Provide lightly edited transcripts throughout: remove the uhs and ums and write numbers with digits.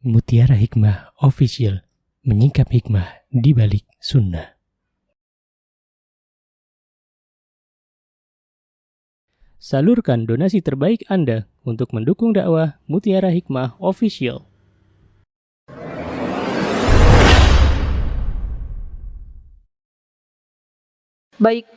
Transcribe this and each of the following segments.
Mutiara Hikmah Official, menyingkap hikmah di balik sunnah. Salurkan donasi terbaik Anda untuk mendukung dakwah Mutiara Hikmah Official. Baik,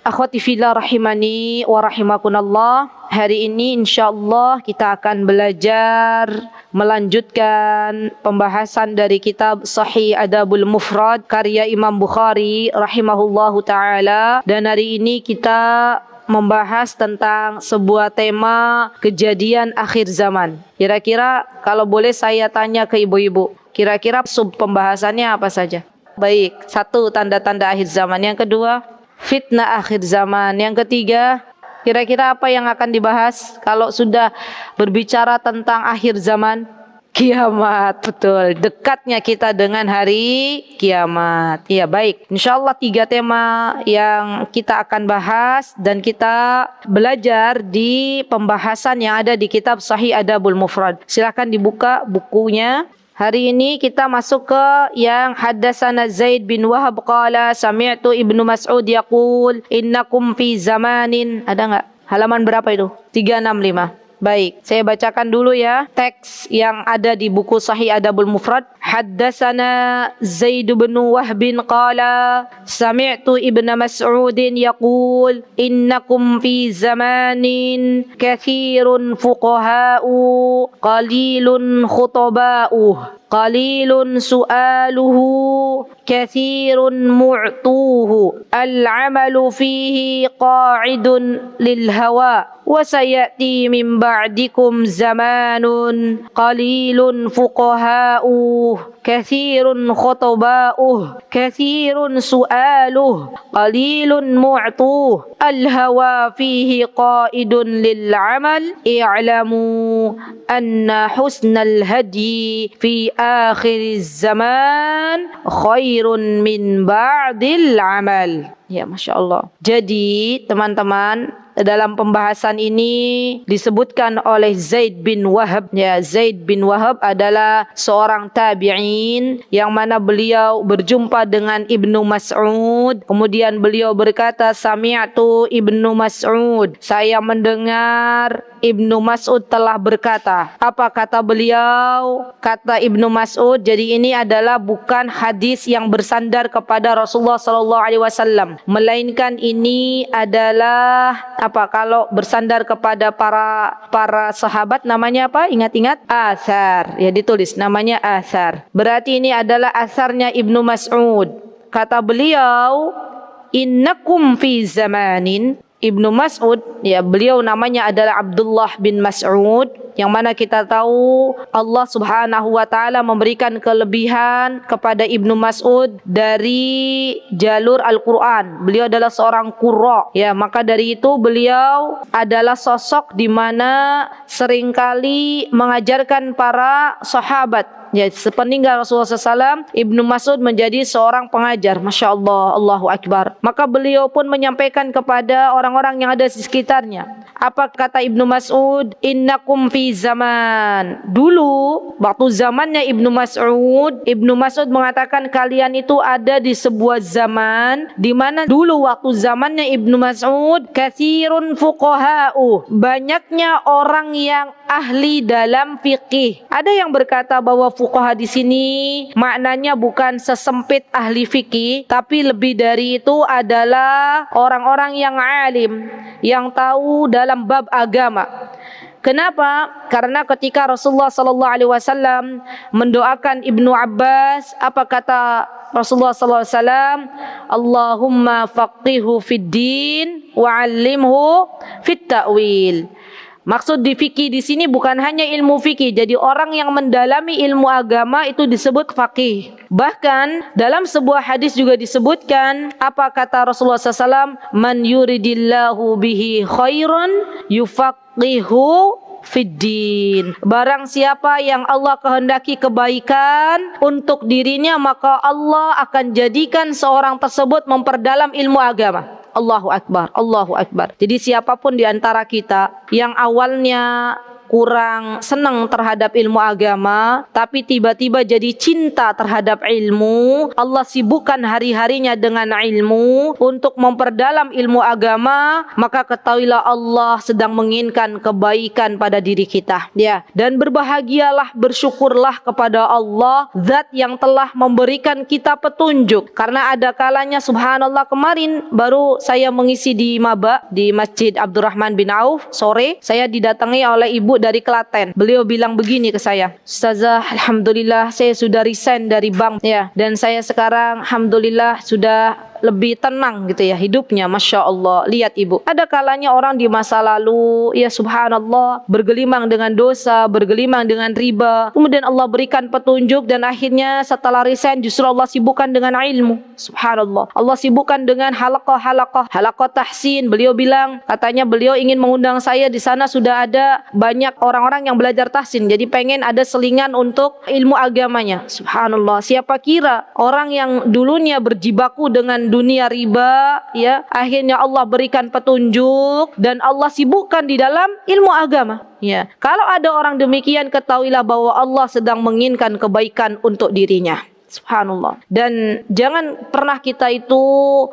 akhwati fillah rahimani wa rahimakunallah. Hari ini insyaallah kita akan belajar melanjutkan pembahasan dari kitab Sahih Adabul Mufrad karya Imam Bukhari rahimahullahu taala, dan hari ini kita membahas tentang sebuah tema kejadian akhir zaman. Kira-kira kalau boleh saya tanya ke ibu-ibu, kira-kira sub pembahasannya apa saja? Baik, satu, tanda-tanda akhir zaman. Yang kedua, fitnah akhir zaman. Yang ketiga, kira-kira apa yang akan dibahas kalau sudah berbicara tentang akhir zaman? Kiamat, betul. Dekatnya kita dengan hari kiamat. Ya, baik. Insyaallah 3 tema yang kita akan bahas dan kita belajar di pembahasan yang ada di kitab Sahih Adabul Mufrad. Silakan dibuka bukunya. Hari ini kita masuk ke yang haddatsana Zaid bin Wahab qala sami'tu Ibnu Mas'ud yaqul innakum fi zamanin. Ada enggak? Halaman berapa itu? 365. Baik, saya bacakan dulu ya teks yang ada di buku Sahih Adabul Mufrad. Haddatsana Zaid bin Wahb qala sami'tu Ibnu Mas'ud yaqul innakum fi zamanin katsirun fuqaha'u qalilun khutaba'u qalilun su'aluhu katsirun mu'tuhu al-'amalu fihi qa'idun lil hawa wa sayati min ba'dikum zamanun qalilun fuqaha'u katsirun khutaba'u katsirun su'aluhu qalilun mu'tuhu al-hawa fihi qa'idun lil 'amal i'lamu anna husnal hadi fi akhir zaman khairun min ba'dil amal. Ya, Masya Allah. Jadi teman-teman, dalam pembahasan ini disebutkan oleh Zaid bin Wahab. Ya, Zaid bin Wahab adalah seorang tabi'in yang mana beliau berjumpa dengan Ibnu Mas'ud. Kemudian beliau berkata, sami'tu Ibnu Mas'ud, saya mendengar Ibnu Mas'ud telah berkata. Apa kata beliau? Kata Ibnu Mas'ud, jadi ini adalah bukan hadis yang bersandar kepada Rasulullah SAW, melainkan ini adalah apa? Kalau bersandar kepada para sahabat namanya apa? Ingat-ingat? Athar. Ya, ditulis namanya athar. Berarti ini adalah asarnya Ibnu Mas'ud. Kata beliau, innakum fi zamanin. Ibnu Mas'ud, ya, beliau namanya adalah Abdullah bin Mas'ud, yang mana kita tahu Allah Subhanahu wa taala memberikan kelebihan kepada Ibnu Mas'ud dari jalur Al-Qur'an. Beliau adalah seorang qurra, ya, maka dari itu beliau adalah sosok di mana seringkali mengajarkan para sahabat. Ya, sepeninggal Rasulullah SAW, Ibnu Mas'ud menjadi seorang pengajar. Masya Allah, Allahu Akbar. Maka beliau pun menyampaikan kepada orang-orang yang ada di sekitarnya. Apa kata Ibnu Mas'ud? Innakum fi zaman. Dulu, waktu zamannya Ibnu Mas'ud mengatakan kalian itu ada di sebuah zaman di mana dulu waktu zamannya Ibnu Mas'ud katsirun fuqaha'u. Banyaknya orang yang ahli dalam fikih. Ada yang berkata bahwa fuqaha di sini maknanya bukan sesempit ahli fikih, tapi lebih dari itu adalah orang-orang yang alim, yang tahu dalam bab agama. Kenapa? Karena ketika Rasulullah SAW mendoakan Ibnu Abbas, apa kata Rasulullah SAW? Allahumma faqihu fid din wa'allimhu fit ta'wil. Maksud di fikih di sini bukan hanya ilmu fikih. Jadi orang yang mendalami ilmu agama itu disebut faqih. Bahkan dalam sebuah hadis juga disebutkan, apa kata Rasulullah SAW? Man yuridillahu bihi khairan yufaqihu fiddin. Barang siapa yang Allah kehendaki kebaikan untuk dirinya, maka Allah akan jadikan seorang tersebut memperdalam ilmu agama. Allahu Akbar, Allahu Akbar. Jadi siapapun di antara kita yang awalnya kurang senang terhadap ilmu agama, tapi tiba-tiba jadi cinta terhadap ilmu, Allah sibukkan hari-harinya dengan ilmu untuk memperdalam ilmu agama, maka ketahuilah Allah sedang menginginkan kebaikan pada diri kita. Ya, dan berbahagialah, bersyukurlah kepada Allah, zat yang telah memberikan kita petunjuk. Karena ada kalanya subhanallah, kemarin baru saya mengisi di Maba di Masjid Abdurrahman bin Auf sore, saya didatangi oleh ibu dari Klaten. Beliau bilang begini ke saya, Ustazah, alhamdulillah saya sudah resign dari bank ya, dan saya sekarang alhamdulillah sudah lebih tenang gitu ya hidupnya, Masya Allah. Lihat ibu, ada kalanya orang di masa lalu ya subhanallah bergelimang dengan dosa, bergelimang dengan riba, kemudian Allah berikan petunjuk dan akhirnya setelah resign justru Allah sibukkan dengan ilmu. Subhanallah, Allah sibukkan dengan halaqah tahsin. Beliau bilang, katanya beliau ingin mengundang saya, di sana sudah ada banyak orang-orang yang belajar tahsin, jadi pengen ada selingan untuk ilmu agamanya. Subhanallah, siapa kira orang yang dulunya berjibaku dengan dunia riba ya, akhirnya Allah berikan petunjuk dan Allah sibukkan di dalam ilmu agama. Ya, kalau ada orang demikian, ketahuilah bahwa Allah sedang menginginkan kebaikan untuk dirinya. Subhanallah. Dan jangan pernah kita itu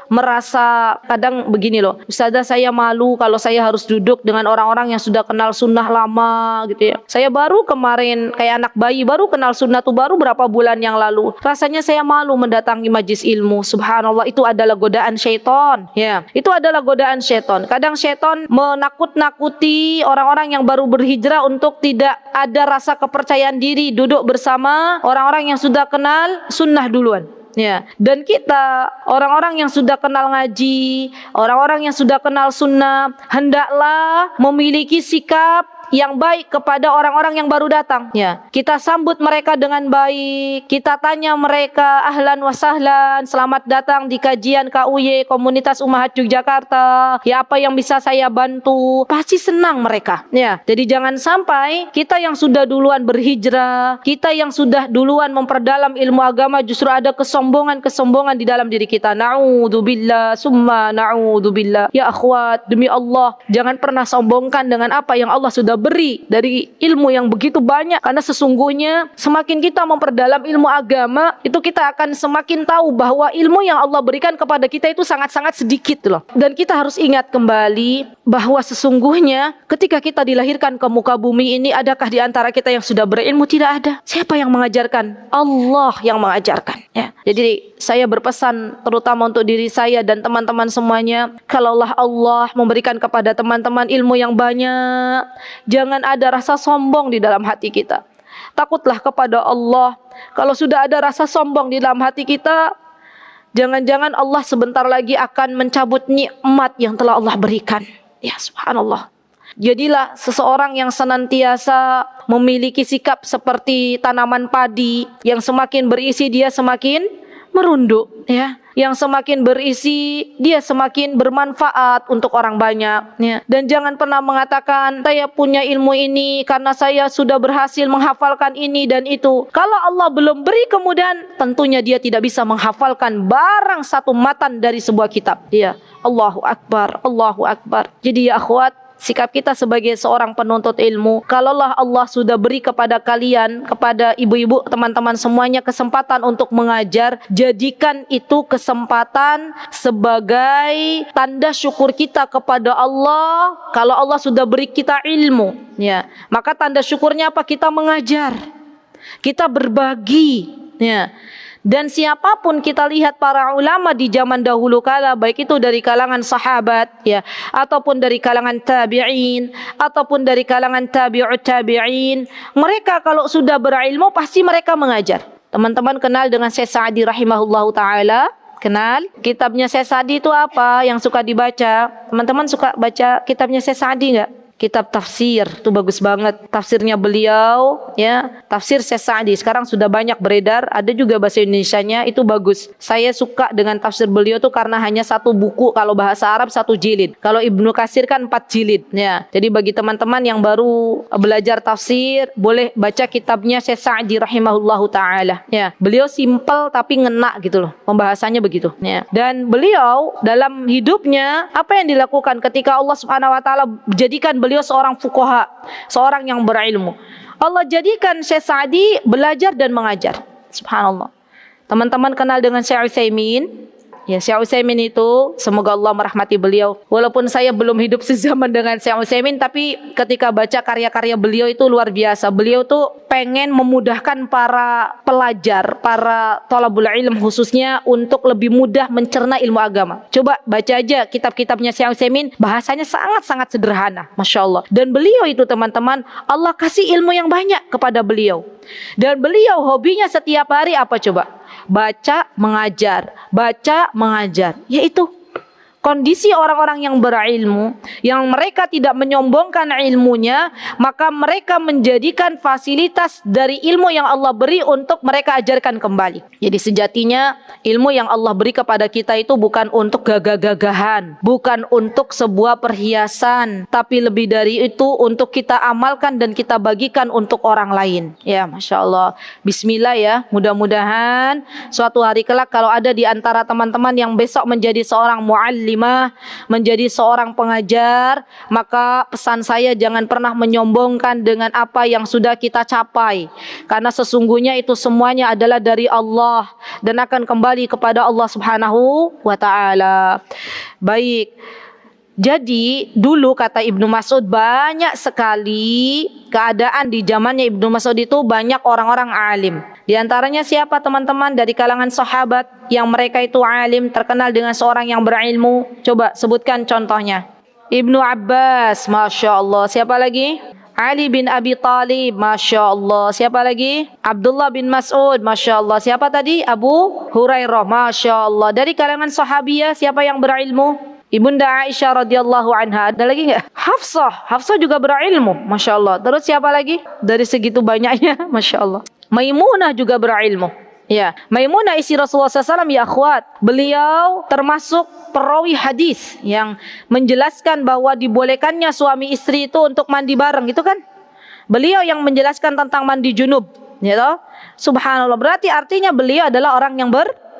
merasa, kadang begini loh, Ustazah saya malu kalau saya harus duduk dengan orang-orang yang sudah kenal sunnah lama gitu ya. Saya baru kemarin kayak anak bayi baru kenal sunnah tuh baru berapa bulan yang lalu. Rasanya saya malu mendatangi majlis ilmu. Subhanallah, itu adalah godaan syaitan. Ya, itu adalah godaan syaitan. Kadang syaitan menakut-nakuti orang-orang yang baru berhijrah untuk tidak ada rasa kepercayaan diri duduk bersama orang-orang yang sudah kenal sunnah duluan. Ya, dan kita orang-orang yang sudah kenal ngaji, orang-orang yang sudah kenal sunnah, hendaklah memiliki sikap yang baik kepada orang-orang yang baru datang. Ya, kita sambut mereka dengan baik, kita tanya mereka ahlan wa sahlan, selamat datang di kajian KUY Komunitas Ummahat Yogyakarta. Ya, apa yang bisa saya bantu? Pasti senang mereka. Ya, jadi jangan sampai kita yang sudah duluan berhijrah, kita yang sudah duluan memperdalam ilmu agama, justru ada kesombongan di dalam diri kita. Na'udzubillah, summa na'udzubillah. Ya akhwat, demi Allah, jangan pernah sombongkan dengan apa yang Allah sudah beri dari ilmu yang begitu banyak, karena sesungguhnya semakin kita memperdalam ilmu agama, itu kita akan semakin tahu bahwa ilmu yang Allah berikan kepada kita itu sangat-sangat sedikit loh. Dan kita harus ingat kembali bahwa sesungguhnya ketika kita dilahirkan ke muka bumi ini, adakah di antara kita yang sudah berilmu? Tidak ada. Siapa yang mengajarkan? Allah yang mengajarkan. Ya. Jadi saya berpesan terutama untuk diri saya dan teman-teman semuanya, kalaulah Allah memberikan kepada teman-teman ilmu yang banyak, jangan ada rasa sombong di dalam hati kita. Takutlah kepada Allah. Kalau sudah ada rasa sombong di dalam hati kita, jangan-jangan Allah sebentar lagi akan mencabut nikmat yang telah Allah berikan. Ya subhanallah. Jadilah seseorang yang senantiasa memiliki sikap seperti tanaman padi, yang semakin berisi dia semakin merunduk, ya. Yang semakin berisi dia semakin bermanfaat untuk orang banyak, ya. Dan jangan pernah mengatakan saya punya ilmu ini karena saya sudah berhasil menghafalkan ini dan itu. Kalau Allah belum beri kemudahan, tentunya dia tidak bisa menghafalkan barang satu matan dari sebuah kitab. Ya, Allahu Akbar, Allahu Akbar. Jadi ya akhwat, sikap kita sebagai seorang penuntut ilmu, kalaulah Allah sudah beri kepada kalian, kepada ibu-ibu, teman-teman semuanya kesempatan untuk mengajar, jadikan itu kesempatan sebagai tanda syukur kita kepada Allah. Kalau Allah sudah beri kita ilmu, ya, maka tanda syukurnya apa? Kita mengajar, kita berbagi, ya. Dan siapapun kita lihat para ulama di zaman dahulu kala, baik itu dari kalangan sahabat ya, ataupun dari kalangan tabi'in, ataupun dari kalangan tabi'ut tabi'in, mereka kalau sudah berilmu pasti mereka mengajar. Teman-teman kenal dengan Syekh Sa'di rahimahullahu ta'ala? Kenal? Kitabnya Syekh Sa'di itu apa yang suka dibaca? Teman-teman suka baca kitabnya Syekh Sa'di enggak? Kitab tafsir, itu bagus banget. Tafsirnya beliau, ya, tafsir Syekh Sa'di. Sekarang sudah banyak beredar, ada juga bahasa Indonesianya, itu bagus. Saya suka dengan tafsir beliau tuh karena hanya satu buku, kalau bahasa Arab 1 jilid. Kalau Ibnu Katsir kan 4 jilid, ya. Jadi bagi teman-teman yang baru belajar tafsir, boleh baca kitabnya Syekh Sa'di rahimahullahu taala. Ya, beliau simpel tapi ngena gitu loh. Pembahasannya begitu, ya. Dan beliau dalam hidupnya apa yang dilakukan ketika Allah Subhanahu wa taala menjadikan beliau seorang fuqaha, seorang yang berilmu. Allah jadikan Syekh Sa'di belajar dan mengajar. Subhanallah. Teman-teman kenal dengan Syekh Utsaimin? Ya, Syekh Utsaimin itu semoga Allah merahmati beliau. Walaupun saya belum hidup sezaman dengan Syekh Utsaimin, tapi ketika baca karya-karya beliau itu luar biasa. Beliau tuh pengen memudahkan para pelajar, para thalabul ilm khususnya untuk lebih mudah mencerna ilmu agama. Coba baca aja kitab-kitabnya Syekh Utsaimin, bahasanya sangat-sangat sederhana, Masya Allah. Dan beliau itu teman-teman, Allah kasih ilmu yang banyak kepada beliau. Dan beliau hobinya setiap hari apa coba? Baca, mengajar, baca, mengajar. Yaitu kondisi orang-orang yang berilmu, yang mereka tidak menyombongkan ilmunya, maka mereka menjadikan fasilitas dari ilmu yang Allah beri untuk mereka ajarkan kembali. Jadi sejatinya ilmu yang Allah beri kepada kita itu bukan untuk gagah-gagahan, bukan untuk sebuah perhiasan, tapi lebih dari itu untuk kita amalkan dan kita bagikan untuk orang lain. Ya, Masya Allah. Bismillah ya, mudah-mudahan suatu hari kelak kalau ada di antara teman-teman yang besok menjadi seorang muallim, menjadi seorang pengajar, maka pesan saya jangan pernah menyombongkan dengan apa yang sudah kita capai, karena sesungguhnya itu semuanya adalah dari Allah dan akan kembali kepada Allah Subhanahu wa ta'ala. Baik, jadi dulu kata Ibnu Mas'ud, banyak sekali keadaan di zamannya Ibnu Mas'ud itu banyak orang-orang alim. Di antaranya siapa teman-teman? Dari kalangan sahabat yang mereka itu alim, terkenal dengan seorang yang berilmu. Coba sebutkan contohnya. Ibnu Abbas, Masya Allah. Siapa lagi? Ali bin Abi Thalib, Masya Allah. Siapa lagi? Abdullah bin Mas'ud, Masya Allah. Siapa tadi? Abu Hurairah, Masya Allah. Dari kalangan sahabiyah siapa yang berilmu? Ibunda Aisyah radhiyallahu anha. Ada lagi enggak? Hafsah juga berilmu, Masya Allah. Terus siapa lagi? Dari segitu banyaknya, Masya Allah. Maimunah juga berilmu. Ya, Maimunah istri Rasulullah SAW, ya akhwat. Beliau termasuk perawi hadis yang menjelaskan bahwa dibolehkannya suami istri itu untuk mandi bareng, gitu kan? Beliau yang menjelaskan tentang mandi junub, ya toh? Subhanallah. Berarti artinya beliau adalah orang yang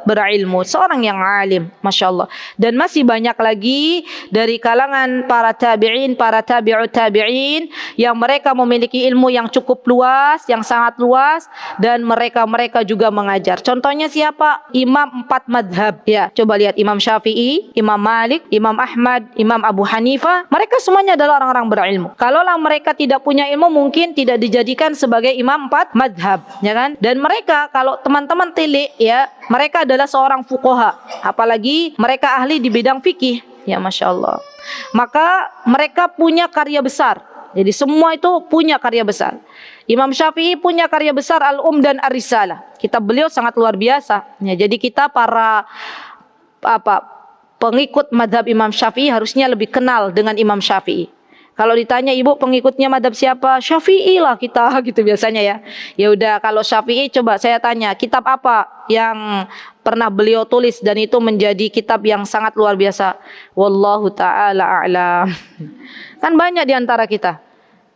berilmu, seorang yang alim, Masya Allah. Dan masih banyak lagi dari kalangan para tabi'in, para tabi'ut tabi'in yang mereka memiliki ilmu yang cukup luas, yang sangat luas, dan mereka juga mengajar. Contohnya siapa? Imam 4 madhab. Ya, coba lihat Imam Syafi'i, Imam Malik, Imam Ahmad, Imam Abu Hanifah. Mereka semuanya adalah orang-orang berilmu. Kalaulah mereka tidak punya ilmu, mungkin tidak dijadikan sebagai Imam 4 madhab, ya kan? Dan mereka, kalau teman-teman tilik, ya, mereka adalah seorang fuqaha, apalagi mereka ahli di bidang fikih, ya Masya Allah. Maka mereka punya karya besar. Jadi semua itu punya karya besar. Imam Syafi'i punya karya besar Al-Um dan Ar-Risalah. Kitab beliau sangat luar biasa. Ya, jadi kita para pengikut madhab Imam Syafi'i harusnya lebih kenal dengan Imam Syafi'i. Kalau ditanya ibu pengikutnya madhab siapa? Syafi'i lah kita, gitu biasanya ya. Ya udah, kalau Syafi'i coba saya tanya, kitab apa yang pernah beliau tulis dan itu menjadi kitab yang sangat luar biasa? Wallahu ta'ala a'lam. Kan banyak di antara kita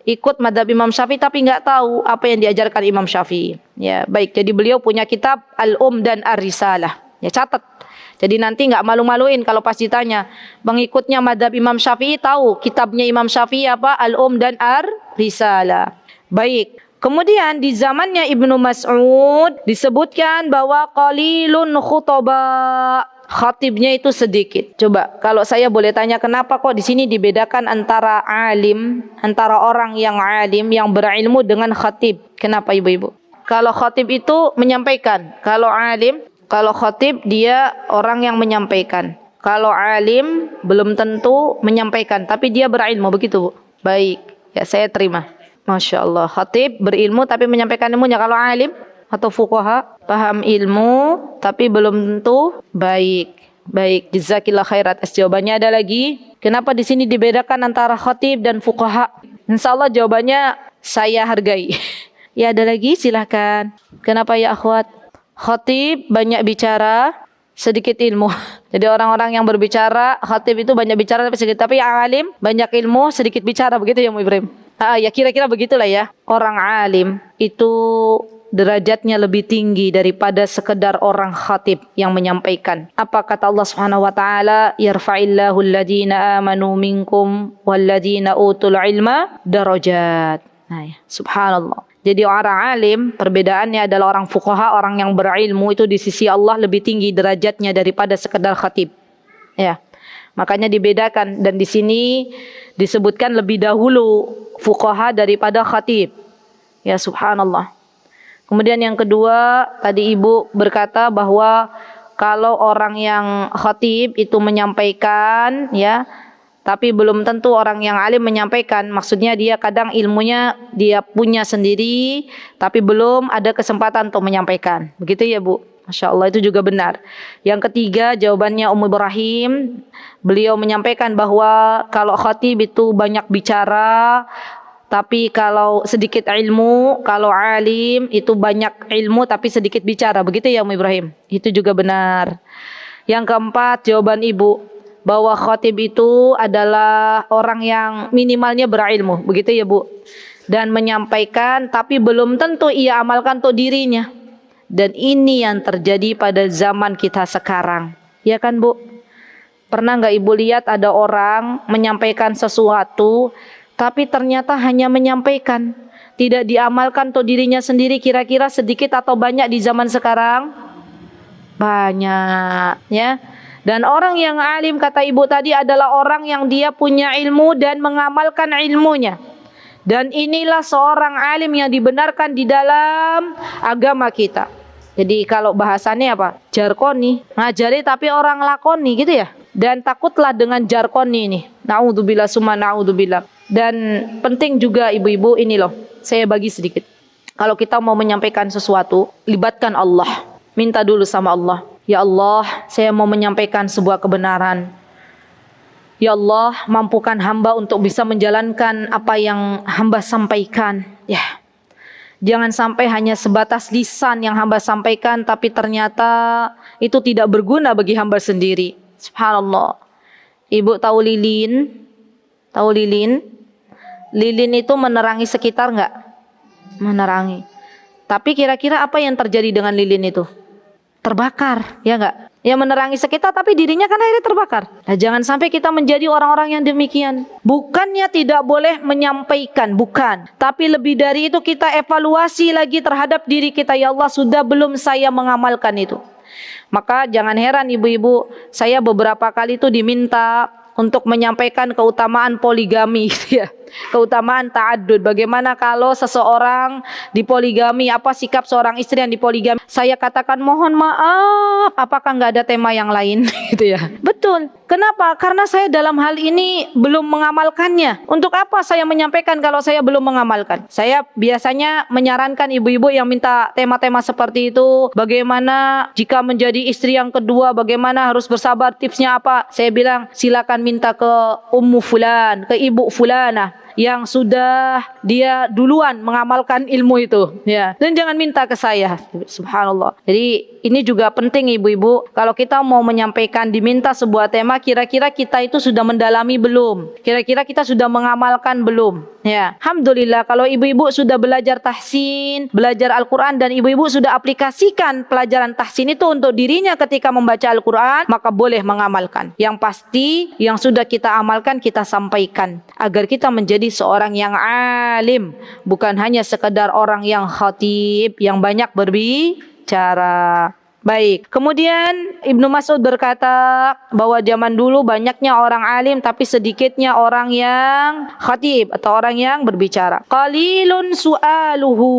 ikut madhab Imam Syafi'i tapi nggak tahu apa yang diajarkan Imam Syafi'i. Ya baik, jadi beliau punya kitab Al-Um dan Ar-Risalah. Ya catat. Jadi nanti nggak malu-maluin kalau pas ditanya pengikutnya madhab Imam Syafi'i, tahu kitabnya Imam Syafi'i apa? Al-Um dan Ar-Risalah. Baik. Kemudian di zamannya Ibnu Mas'ud disebutkan bahwa qalilun khutaba, khatibnya itu sedikit. Coba kalau saya boleh tanya, kenapa kok di sini dibedakan antara alim, antara orang yang alim yang berilmu dengan khatib? Kenapa ibu-ibu? Kalau khatib itu menyampaikan, kalau alim, kalau khatib dia orang yang menyampaikan. Kalau alim belum tentu menyampaikan, tapi dia berilmu, begitu Bu? Baik, ya saya terima. Masya Allah, khatib berilmu tapi menyampaikan ilmunya. Kalau alim atau fuqaha paham ilmu tapi belum tentu baik. Baik, jazakillah khairat. Jawabannya ada lagi. Kenapa di sini dibedakan antara khatib dan fuqaha? Insyaallah jawabannya saya hargai. Ya ada lagi, silahkan. Kenapa ya akhwat? Khatib banyak bicara, sedikit ilmu. Jadi orang-orang yang berbicara, khatib itu banyak bicara tapi sedikit. Tapi alim banyak ilmu, sedikit bicara, begitu ya Mu Ibrahim? Ya kira-kira begitulah ya. Orang alim itu derajatnya lebih tinggi daripada sekedar orang khatib yang menyampaikan. Apa kata Allah Subhanahu wa taala? Yarfa'illahu alladhina amanu minkum walladhina utul ilma darajat. Nah, ya, subhanallah. Jadi orang alim perbedaannya adalah orang fuqaha, orang yang berilmu itu di sisi Allah lebih tinggi derajatnya daripada sekedar khatib. Ya. Makanya dibedakan dan di sini disebutkan lebih dahulu fuqaha daripada khatib. Ya, subhanallah. Kemudian yang kedua, tadi Ibu berkata bahwa kalau orang yang khatib itu menyampaikan, ya, tapi belum tentu orang yang alim menyampaikan. Maksudnya dia kadang ilmunya dia punya sendiri, tapi belum ada kesempatan untuk menyampaikan. Begitu ya Bu? Masya Allah, itu juga benar. Yang ketiga, jawabannya Ummu Ibrahim, beliau menyampaikan bahwa kalau khatib itu banyak bicara, tapi kalau sedikit ilmu, kalau alim itu banyak ilmu tapi sedikit bicara. Begitu ya Ummu Ibrahim? Itu juga benar. Yang keempat, jawaban Ibu, bahwa khatib itu adalah orang yang minimalnya berilmu. Begitu ya Bu? Dan menyampaikan tapi belum tentu ia amalkan untuk dirinya. Dan ini yang terjadi pada zaman kita sekarang. Ya kan Bu? Pernah nggak Ibu lihat ada orang menyampaikan sesuatu tapi ternyata hanya menyampaikan, tidak diamalkan untuk dirinya sendiri? Kira-kira sedikit atau banyak di zaman sekarang? Banyak, ya. Dan orang yang alim kata Ibu tadi adalah orang yang dia punya ilmu dan mengamalkan ilmunya. Dan inilah seorang alim yang dibenarkan di dalam agama kita. Jadi kalau bahasannya apa? Jarkoni, ngajari tapi orang lakoni gitu ya. Dan takutlah dengan jarkoni ini. Na'udzubillah summa na'udzubillah. Dan penting juga ibu-ibu ini loh, saya bagi sedikit. Kalau kita mau menyampaikan sesuatu, libatkan Allah. Minta dulu sama Allah. Ya Allah, saya mau menyampaikan sebuah kebenaran. Ya Allah, mampukan hamba untuk bisa menjalankan apa yang hamba sampaikan. Ya, jangan sampai hanya sebatas lisan yang hamba sampaikan, tapi ternyata itu tidak berguna bagi hamba sendiri. Subhanallah. Ibu tahu lilin? Tahu lilin? Lilin itu menerangi sekitar enggak? Menerangi. Tapi kira-kira apa yang terjadi dengan lilin itu? Terbakar, ya enggak? Ya menerangi sekitar tapi dirinya kan akhirnya terbakar. Nah, jangan sampai kita menjadi orang-orang yang demikian. Bukannya tidak boleh menyampaikan, bukan. Tapi lebih dari itu kita evaluasi lagi terhadap diri kita. Ya Allah, sudah belum saya mengamalkan itu? Maka jangan heran ibu-ibu, saya beberapa kali itu diminta untuk menyampaikan keutamaan poligami, ya. Keutamaan ta'addud. Bagaimana kalau seseorang dipoligami, apa sikap seorang istri yang dipoligami? Saya katakan mohon maaf, apakah nggak ada tema yang lain? Gitu ya. Betul. Kenapa? Karena saya dalam hal ini belum mengamalkannya. Untuk apa saya menyampaikan kalau saya belum mengamalkan? Saya biasanya menyarankan ibu-ibu yang minta tema-tema seperti itu, bagaimana jika menjadi istri yang kedua, bagaimana harus bersabar, tipsnya apa? Saya bilang silakan minta ke Ummu Fulan, ke Ibu Fulana yang sudah dia duluan mengamalkan ilmu itu, ya. Dan jangan minta ke saya. Subhanallah. Jadi ini juga penting ibu-ibu, kalau kita mau menyampaikan diminta sebuah tema, kira-kira kita itu sudah mendalami belum? Kira-kira kita sudah mengamalkan belum? Ya. Alhamdulillah kalau ibu-ibu sudah belajar tahsin, belajar Al-Quran, dan ibu-ibu sudah aplikasikan pelajaran tahsin itu untuk dirinya ketika membaca Al-Quran, maka boleh mengamalkan. Yang pasti yang sudah kita amalkan kita sampaikan agar kita menjadi seorang yang alim, bukan hanya sekedar orang yang khatib yang banyak berbicara. Baik, kemudian Ibnu Mas'ud berkata bahwa zaman dulu banyaknya orang alim tapi sedikitnya orang yang khatib atau orang yang berbicara. Qalilun su'aluhu.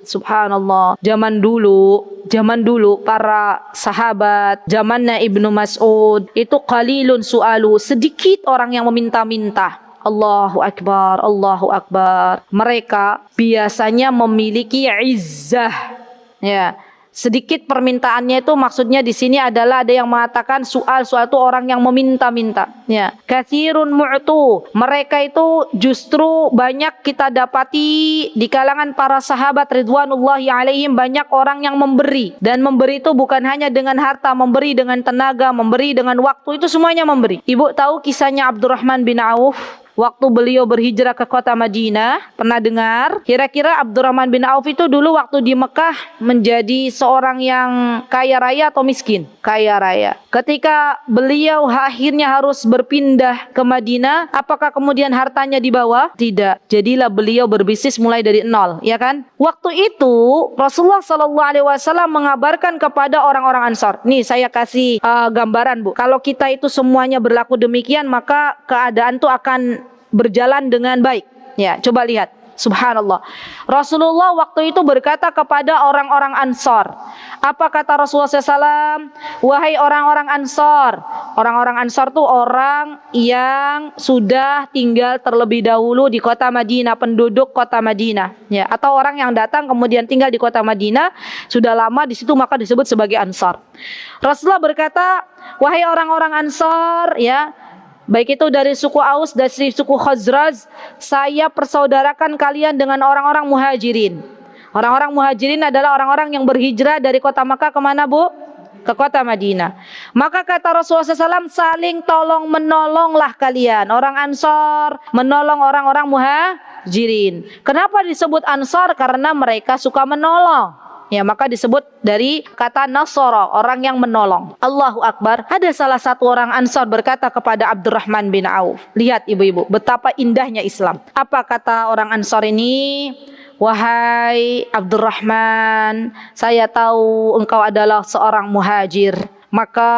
Subhanallah. Zaman dulu para sahabat, zamannya Ibnu Mas'ud, itu qalilun su'alu, sedikit orang yang meminta-minta. Allahu Akbar, Allahu Akbar. Mereka biasanya memiliki izzah. Ya. Sedikit permintaannya itu maksudnya di sini adalah ada yang mengatakan soal itu orang yang meminta-minta. Ya, katsirun mu'tu. Mereka itu justru banyak kita dapati di kalangan para sahabat ridwanullahi alaihim, banyak orang yang memberi, dan memberi itu bukan hanya dengan harta, memberi dengan tenaga, memberi dengan waktu, itu semuanya memberi. Ibu tahu kisahnya Abdurrahman bin Auf? waktu beliau berhijrah ke kota Madinah. Pernah dengar? Kira-kira Abdurrahman bin Auf itu dulu waktu di Mekah menjadi seorang yang kaya raya atau miskin? Kaya raya. Ketika beliau akhirnya harus berpindah ke Madinah, apakah kemudian hartanya dibawa? Tidak. Jadilah beliau berbisnis mulai dari nol, ya kan? Waktu itu Rasulullah SAW mengabarkan kepada orang-orang Ansar. Nih saya kasih gambaran, Bu. Kalau kita itu semuanya berlaku demikian, maka keadaan itu akan berjalan dengan baik. Ya, coba lihat. Subhanallah. Rasulullah waktu itu berkata kepada orang-orang Ansar. Apa kata Rasulullah SAW? Wahai orang-orang Ansar. Orang-orang Ansar itu orang yang sudah tinggal terlebih dahulu di kota Madinah, penduduk kota Madinah. Ya, atau orang yang datang kemudian tinggal di kota Madinah, sudah lama di situ maka disebut sebagai Ansar. Rasulullah berkata, wahai orang-orang Ansar, ya, baik itu dari suku Aus, dari suku Khazraj, saya persaudarakan kalian dengan orang-orang Muhajirin. Orang-orang Muhajirin adalah orang-orang yang berhijrah dari kota Makkah kemana, Bu? Ke kota Madinah. Maka kata Rasulullah SAW, saling tolong menolonglah kalian. Orang Ansar menolong orang-orang Muhajirin. Kenapa disebut Ansar? Karena mereka suka menolong. Ya, maka disebut dari kata Nasara, orang yang menolong. Allahu Akbar. Ada salah satu orang Ansar berkata kepada Abdurrahman bin Auf. Lihat ibu-ibu, betapa indahnya Islam. Apa kata orang Ansar ini? Wahai Abdurrahman, saya tahu engkau adalah seorang muhajir. Maka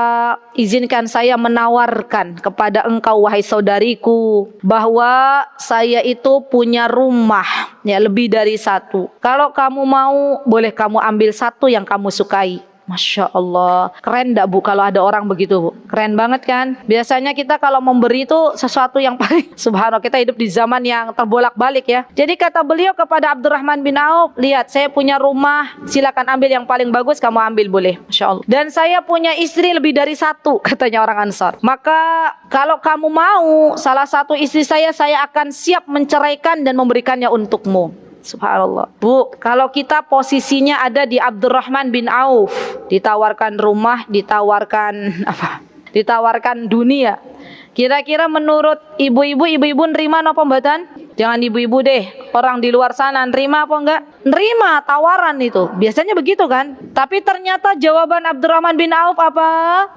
izinkan saya menawarkan kepada engkau wahai saudariku bahwa saya itu punya rumah, ya, lebih dari satu. Kalau kamu mau, boleh kamu ambil satu yang kamu sukai. Masya Allah, keren enggak, Bu, kalau ada orang begitu, Bu? Keren banget kan? Biasanya kita kalau memberi itu sesuatu yang paling subhanallah, kita hidup di zaman yang terbolak-balik ya. Jadi kata beliau kepada Abdurrahman bin Auf, lihat saya punya rumah, silakan ambil yang paling bagus, kamu ambil boleh. Masya Allah. Dan saya punya istri lebih dari satu, katanya orang Ansar. Maka kalau kamu mau salah satu istri saya akan siap menceraikan dan memberikannya untukmu. Subhanallah. Bu, kalau kita posisinya ada di Abdurrahman bin Auf, ditawarkan rumah, ditawarkan apa? Ditawarkan dunia. Kira-kira menurut ibu-ibu nerima apa mboten? Jangan ibu-ibu deh, orang di luar sana nerima apa enggak? Nerima tawaran itu. Biasanya begitu kan? Tapi ternyata jawaban Abdurrahman bin Auf apa?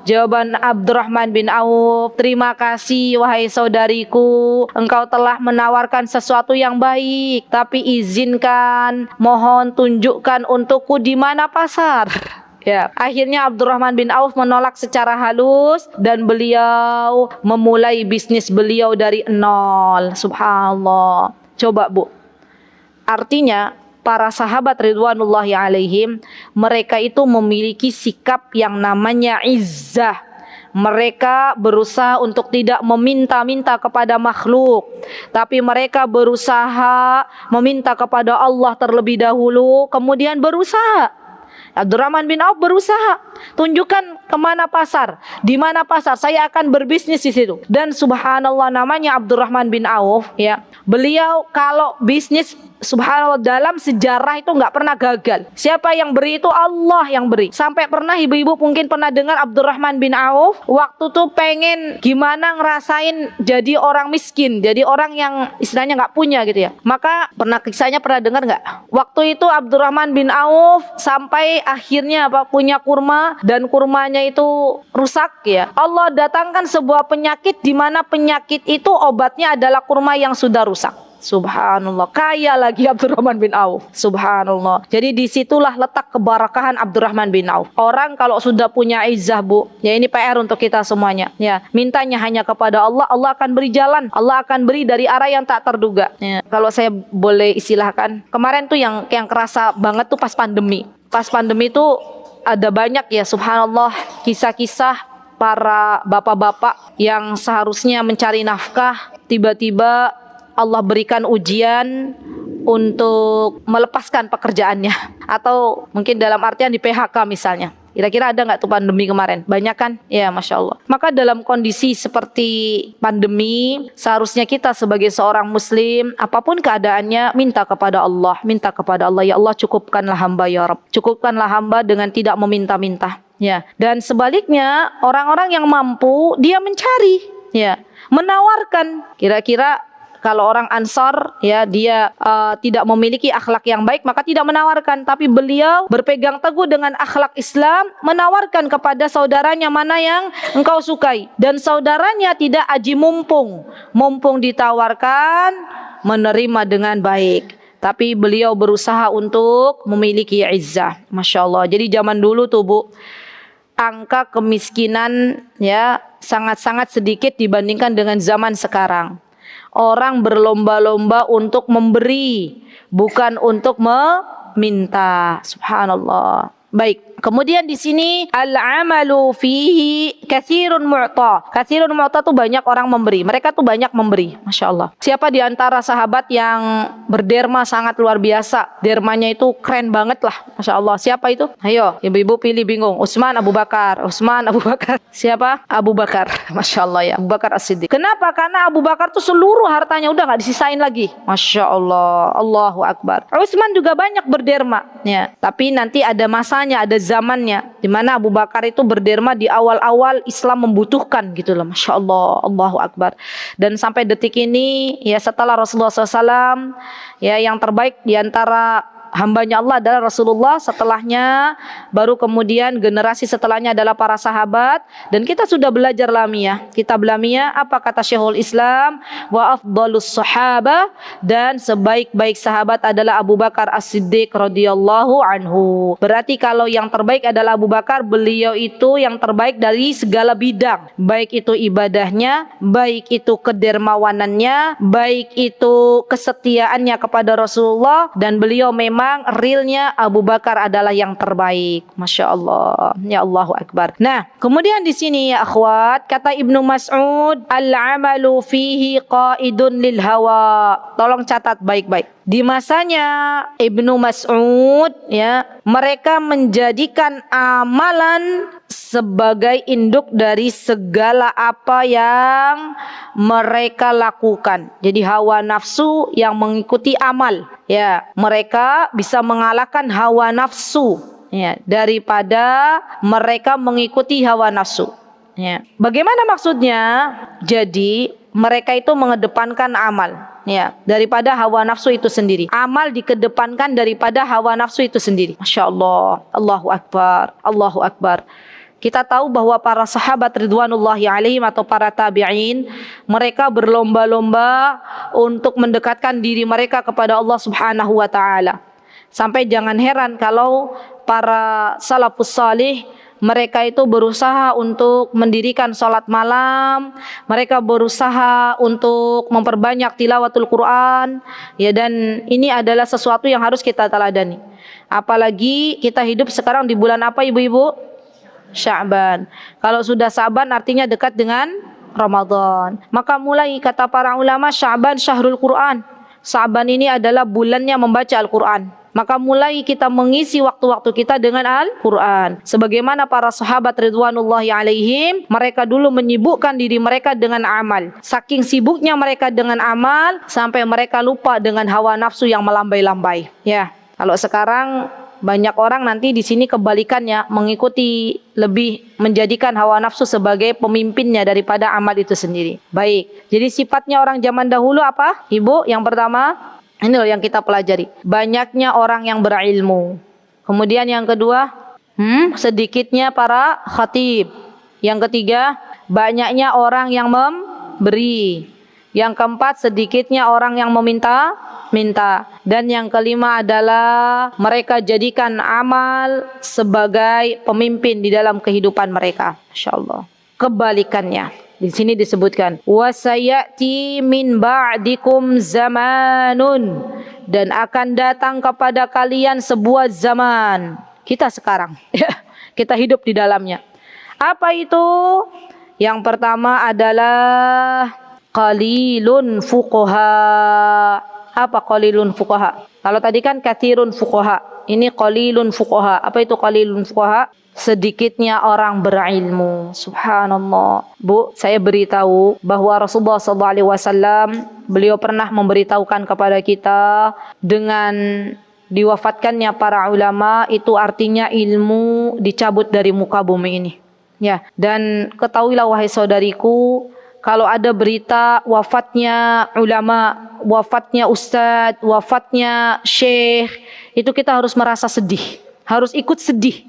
Jawaban Abdurrahman bin Auf, terima kasih wahai saudariku, engkau telah menawarkan sesuatu yang baik, tapi izinkan, mohon tunjukkan untukku di mana pasar. Ya, akhirnya Abdurrahman bin Auf menolak secara halus dan beliau memulai bisnis beliau dari nol. Subhanallah. Coba, Bu. Artinya para sahabat ridwanullahi alaihim, mereka itu memiliki sikap yang namanya izzah. Mereka berusaha untuk tidak meminta-minta kepada makhluk, tapi mereka berusaha meminta kepada Allah terlebih dahulu, kemudian berusaha. Abdurrahman bin Auf berusaha, tunjukkan kemana pasar, di mana pasar, saya akan berbisnis di situ. Dan subhanallah, namanya Abdurrahman bin Auf, ya, beliau kalau bisnis subhanallah dalam sejarah itu nggak pernah gagal. Siapa yang beri itu Allah yang beri. Sampai pernah ibu-ibu mungkin pernah dengar Abdurrahman bin Auf waktu tuh pengen gimana ngerasain jadi orang miskin, jadi orang yang istilahnya nggak punya gitu ya. Maka pernah kisahnya pernah dengar nggak? Waktu itu Abdurrahman bin Auf sampai akhirnya punya kurma dan kurmanya itu rusak ya. Allah datangkan sebuah penyakit di mana penyakit itu obatnya adalah kurma yang sudah rusak. Subhanallah, kaya lagi Abdurrahman bin Auf. Subhanallah. Jadi disitulah letak keberkahan Abdurrahman bin Auf. Orang kalau sudah punya izzah, Bu, ya ini PR untuk kita semuanya. Ya, mintanya hanya kepada Allah, Allah akan beri jalan. Allah akan beri dari arah yang tak terduga. Ya, kalau saya boleh istilahkan, kemarin tuh yang kerasa banget tuh pas pandemi. Pas pandemi tuh ada banyak ya, subhanallah, kisah-kisah para bapak-bapak yang seharusnya mencari nafkah, tiba-tiba Allah berikan ujian untuk melepaskan pekerjaannya, atau mungkin dalam artian di PHK misalnya. Kira-kira ada nggak tuh pandemi kemarin? Banyak kan? Ya, Masya Allah. Maka dalam kondisi seperti pandemi, seharusnya kita sebagai seorang muslim, apapun keadaannya, minta kepada Allah. Minta kepada Allah, ya Allah cukupkanlah hamba ya Rabb. Cukupkanlah hamba dengan tidak meminta-minta. Ya. Dan sebaliknya, orang-orang yang mampu, dia mencari. Ya. Menawarkan. Kira-kira Kalau orang Ansar ya dia tidak memiliki akhlak yang baik maka tidak menawarkan, tapi beliau berpegang teguh dengan akhlak Islam, menawarkan kepada saudaranya mana yang engkau sukai, dan saudaranya tidak aji mumpung ditawarkan menerima dengan baik. Tapi beliau berusaha untuk memiliki izzah. Masya Allah. Jadi zaman dulu tuh Bu, angka kemiskinan ya sangat-sangat sedikit dibandingkan dengan zaman sekarang. Orang berlomba-lomba untuk memberi, bukan untuk meminta. Subhanallah. Baik, kemudian di sini al-amalu fihi katsirun mu'ta. Katsirun mu'ta tuh banyak orang memberi. Mereka tuh banyak memberi, Masya Allah. Siapa di antara sahabat yang berderma sangat luar biasa? Dermanya itu keren banget lah, Masya Allah. Siapa itu? Ayo, ibu-ibu pilih bingung. Utsman Abu Bakar. Siapa? Abu Bakar. Masya Allah ya, Abu Bakar As-Siddiq. Kenapa? Karena Abu Bakar tuh seluruh hartanya udah nggak disisain lagi. Masya Allah, Allahu Akbar. Utsman juga banyak berderma, ya. Tapi nanti ada masanya, ada zamannya di mana Abu Bakar itu berderma di awal-awal Islam membutuhkan gitu loh. Masya Allah, Allahu Akbar. Dan sampai detik ini ya setelah Rasulullah SAW ya yang terbaik di antara hambanya Allah adalah Rasulullah, setelahnya baru kemudian generasi setelahnya adalah para sahabat. Dan kita sudah belajar lamiyah, kitab lamiyah, apa kata Syekhul Islam, wa afdalus sahabah, dan sebaik-baik sahabat adalah Abu Bakar As-Siddiq radhiyallahu anhu. Berarti kalau yang terbaik adalah Abu Bakar, beliau itu yang terbaik dari segala bidang, baik itu ibadahnya, baik itu kedermawanannya, baik itu kesetiaannya kepada Rasulullah, dan beliau memang realnya Abu Bakar adalah yang terbaik. Masya Allah, ya Allahu Akbar. Nah, kemudian di sini ya akhwat, kata Ibnu Mas'ud, al-amalu fihi qaidun lil hawa. Tolong catat baik-baik. Di masanya Ibnu Mas'ud ya, mereka menjadikan amalan sebagai induk dari segala apa yang mereka lakukan. Jadi hawa nafsu yang mengikuti amal. Ya, mereka bisa mengalahkan hawa nafsu ya daripada mereka mengikuti hawa nafsu. Ya. Bagaimana maksudnya? Jadi mereka itu mengedepankan amal ya daripada hawa nafsu itu sendiri. Amal dikedepankan daripada hawa nafsu itu sendiri. Masya Allah, Allahu Akbar, Allahu Akbar. Kita tahu bahwa para sahabat ridwanullahi alaihim atau para tabi'in, mereka berlomba-lomba untuk mendekatkan diri mereka kepada Allah Subhanahu wa taala. Sampai jangan heran kalau para salafus salih, mereka itu berusaha untuk mendirikan salat malam, mereka berusaha untuk memperbanyak tilawatul Quran, ya, dan ini adalah sesuatu yang harus kita teladani. Apalagi kita hidup sekarang di bulan apa ibu-ibu? Sya'ban. Kalau sudah Sya'ban artinya dekat dengan Ramadan. Maka mulai kata para ulama, Sya'ban syahrul Quran. Sya'ban ini adalah bulannya membaca Al-Quran. Maka mulai kita mengisi waktu-waktu kita dengan Al-Quran. Sebagaimana para sahabat ridwanullahi alaihim, mereka dulu menyibukkan diri mereka dengan amal. Saking sibuknya mereka dengan amal, sampai mereka lupa dengan hawa nafsu yang melambai-lambai. Ya, kalau sekarang banyak orang nanti di sini kebalikannya, mengikuti, lebih menjadikan hawa nafsu sebagai pemimpinnya daripada amal itu sendiri. Baik, jadi sifatnya orang zaman dahulu apa? Ibu, yang pertama, ini loh yang kita pelajari. Banyaknya orang yang berilmu. Kemudian yang kedua, sedikitnya para khatib. Yang ketiga, banyaknya orang yang memberi. Yang keempat, sedikitnya orang yang minta. Dan yang kelima adalah mereka jadikan amal sebagai pemimpin di dalam kehidupan mereka. Masya Allah. Kebalikannya, di sini disebutkan wasayati min ba'dikum zamanun, dan akan datang kepada kalian sebuah zaman. Kita sekarang kita hidup di dalamnya. Apa itu? Yang pertama adalah qalilun fuqaha. Apa qalilun fuqaha? Kalau tadi kan katsirun fuqaha, ini qalilun fuqaha. Apa itu qalilun fuqaha? Sedikitnya orang berilmu. Subhanallah. Bu, saya beritahu bahwa Rasulullah SAW, beliau pernah memberitahukan kepada kita, dengan diwafatkannya para ulama itu artinya ilmu dicabut dari muka bumi ini. Ya, dan ketahuilah wahai saudariku, kalau ada berita wafatnya ulama, wafatnya ustadz, wafatnya syekh, itu kita harus merasa sedih, harus ikut sedih.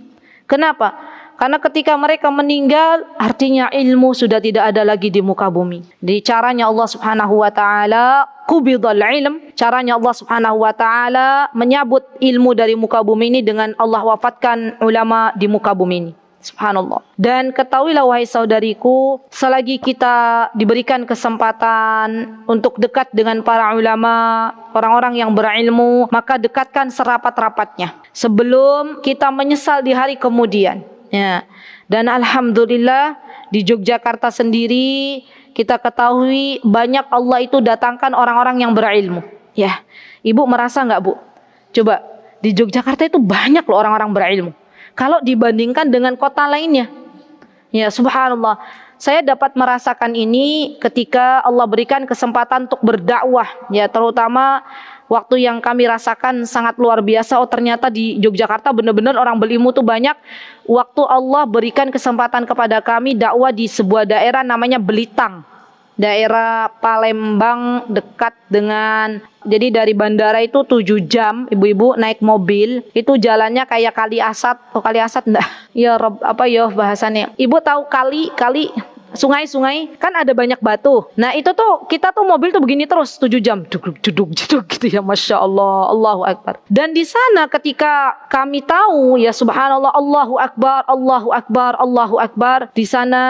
Kenapa? Karena ketika mereka meninggal, artinya ilmu sudah tidak ada lagi di muka bumi. Di caranya Allah Subhanahu wa taala, qubidal ilm, caranya Allah Subhanahu wa taala menyabut ilmu dari muka bumi ini dengan Allah wafatkan ulama di muka bumi ini. Subhanallah. Dan ketahuilah wahai saudariku, selagi kita diberikan kesempatan untuk dekat dengan para ulama, orang-orang yang berilmu, maka dekatkan serapat-rapatnya sebelum kita menyesal di hari kemudian. Ya. Dan alhamdulillah di Yogyakarta sendiri kita ketahui banyak Allah itu datangkan orang-orang yang berilmu. Ya, ibu merasa nggak bu? Coba di Yogyakarta itu banyak loh orang-orang berilmu. Kalau dibandingkan dengan kota lainnya, ya subhanallah, saya dapat merasakan ini ketika Allah berikan kesempatan untuk berdakwah, ya terutama waktu yang kami rasakan sangat luar biasa. Oh ternyata di Yogyakarta benar-benar orang berilmu tuh banyak. Waktu Allah berikan kesempatan kepada kami dakwah di sebuah daerah namanya Belitang, daerah Palembang dekat dengan, jadi dari bandara itu 7 jam ibu-ibu naik mobil, itu jalannya kayak Kali Asad. Oh Kali Asad enggak? Ya Rob, apa ya bahasannya? Ibu tahu kali sungai kan ada banyak batu. Nah itu tuh kita tuh mobil tuh begini terus 7 jam duduk gitu ya, masya Allah, Allahu Akbar. Dan di sana ketika kami tahu ya subhanallah, Allahu Akbar, Allahu Akbar, Allahu Akbar, di sana